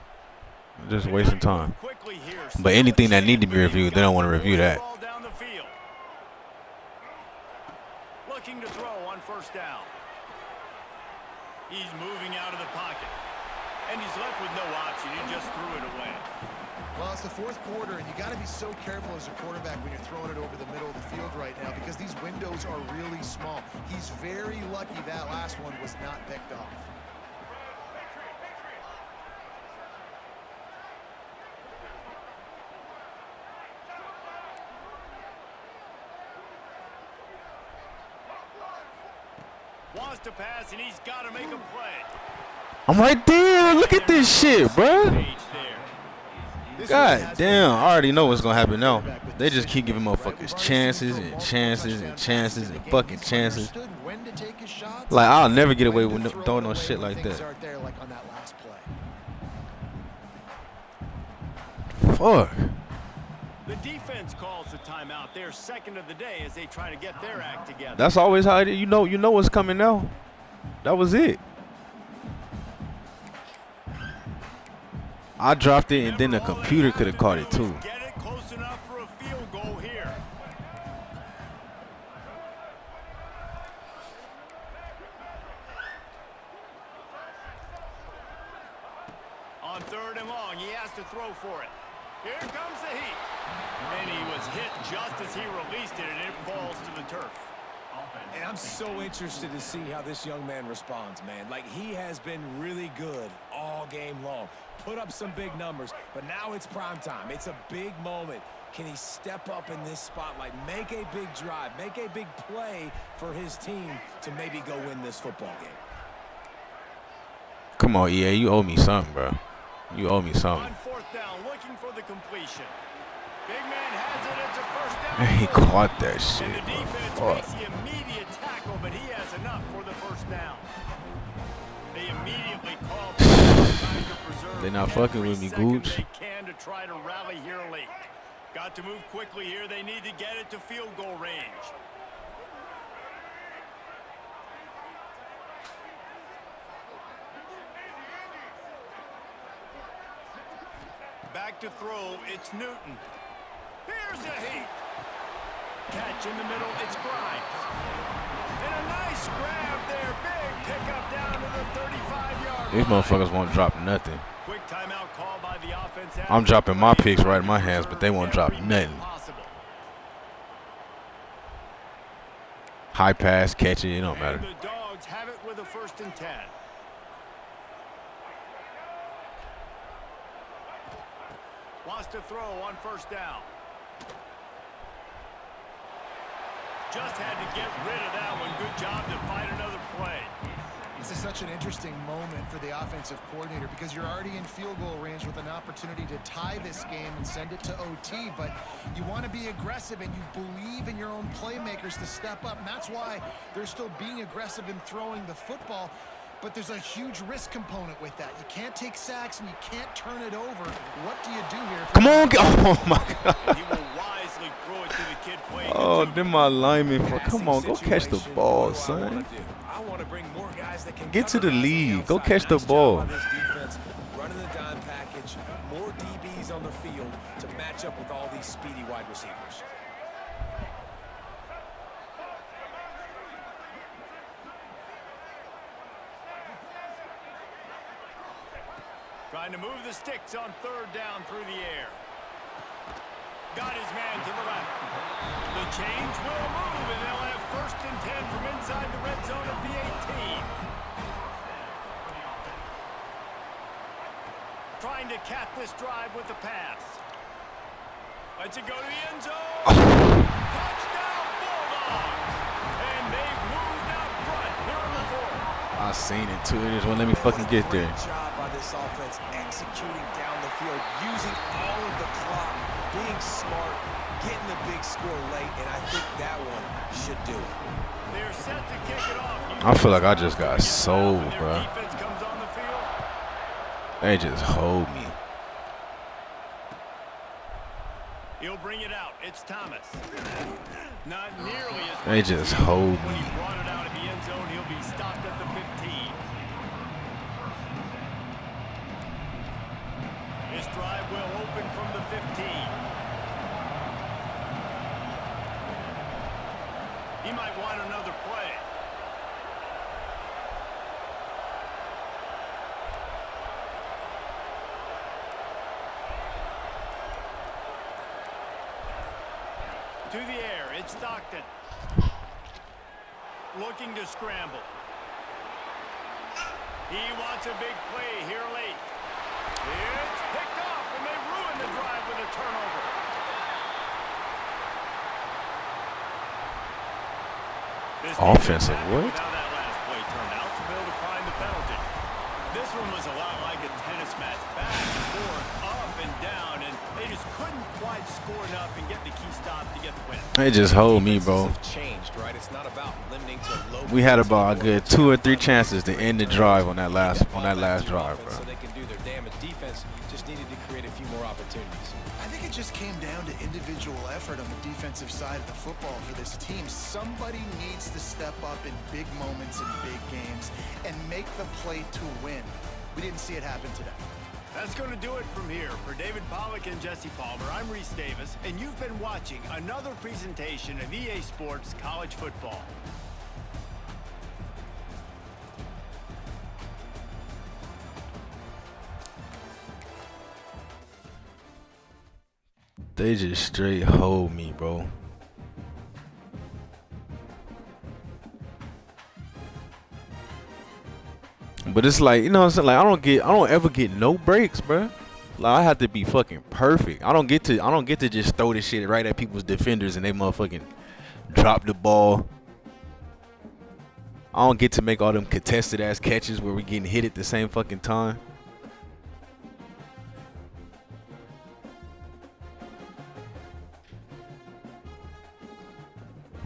Just wasting time. But anything that need to be reviewed, they don't want to review that. Looking to throw on first down. He's moving out of the pocket. And he's left with no option. He just threw it away. Well, it's the fourth quarter, and you got to be so careful as a quarterback when you're throwing it over the middle of the field right now because these windows are really small. He's very lucky that last one was not picked off. Wants to pass, and he's got to make a play. I'm right there. Look at this shit, bro. God damn. I already know what's going to happen now. They just keep giving motherfuckers chances and chances and chances and fucking chances. Like, I'll never get away with throwing no shit like that. Fuck. The defense calls the timeout. They're second of the day as they try to get their act together. That's always how it is. You know what's coming now. That was it. I dropped it, and then the computer could have caught it too. Get it close enough for a field goal here. On third and long, he has to throw for it. Here comes the heat. And he was hit just as he released it, and it falls to the turf. And I'm so interested to see how this young man responds, man. Like, he has been really good all game long. Put up some big numbers, but now it's prime time. It's a big moment. Can he step up in this spotlight, make a big drive, make a big play for his team to maybe go win this football game? Come on, EA, you owe me something, bro. You owe me something. On fourth down, looking for the completion. Big man has it. It's a first down. He caught that shit. And the defense makes the immediate tackle, but he has enough for the first down. They immediately call trying to preserve They not fucking with me, Gooch. they can to try to rally here late. Got to move quickly here. They need to get it to field goal range. Back to throw, it's Newton. Here's a heat. Catch in the middle, it's Grimes. And a nice grab there. Big pickup down to the 35-yard line. These motherfuckers won't drop nothing. Quick timeout call by the offense. I'm dropping my picks right in my hands, but they won't drop nothing. High pass, catch it, it don't matter. And the Dogs have it with a 1st and 10. Wants to throw on first down. Just had to get rid of that one. Good job to find another play. This is such an interesting moment for the offensive coordinator because you're already in field goal range with an opportunity to tie this game and send it to OT, but you want to be aggressive and you believe in your own playmakers to step up, and that's why they're still being aggressive in throwing the football. But there's a huge risk component with that. You can't take sacks and you can't turn it over. What do you do here? Come on, oh my God. He will wisely throw it to the kid playing. Oh, then my lineman, come on, go catch the ball, son. I want to bring more guys that can Get to the cover guys on lead. Go outside. catch the Nice job ball. by this defense, running the dime package, more DBs on the field to match up with all these speedy wide receivers. Trying to move the sticks on third down through the air. Got his man to the left. The change will move, and they'll have 1st and 10 from inside the red zone at the 18. Trying to cap this drive with the pass. Lets it go to the end zone. Touchdown, Bulldogs! And they've moved out front here in the 4th. I seen it too. It just won't let me fucking get there. Great job by this offense executing down the field, using all of the clock, being smart, getting the big score late, and I think that one should do it. They're set to kick it off. I feel like I just got sold, bro. Defense comes on the field. They just hold me. He'll bring it out. It's Thomas. Not nearly as They just hold when me. he brought it out of the end zone. He'll be stopped at the 15. This drive will open from the 15. He might want another play. To the air, it's Stockton. Looking to scramble. He wants a big play here late. It's picked off, and they ruin the drive with a turnover. This Offensive, defense what? How that last play turned out, so they'll decline the penalty. This one was a lot like a tennis match, back and forth, up and down, and they just couldn't quite score enough and get the key stop to get the win. They just hold me, bro. Defenses have changed, right? It's not about limiting to low. We had about a good 2 or 3 chances to end the drive on that last drive, bro. So they can do their damage. Defense just needed to create a few more opportunities. I think it just came down to individual effort on the defensive side of the football for this team. Somebody needs to step up in big moments in big games and make the play to win. We didn't see it happen today. That's going to do it from here. For David Pollack and Jesse Palmer, I'm Reese Davis, and you've been watching another presentation of EA Sports College Football. They just straight hold me, bro. But it's like, you know what I'm saying? Like I don't ever get no breaks, bro. Like I have to be fucking perfect. I don't get to just throw this shit right at people's defenders and they motherfucking drop the ball. I don't get to make all them contested ass catches where we getting hit at the same fucking time.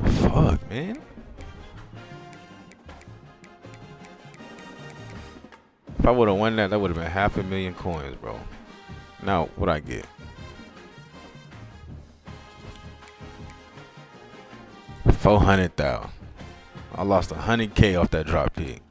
Fuck, man. If I would have won that, that would have been 500,000 coins, bro. Now, what I get? 400,000. I lost 100K off that drop pick.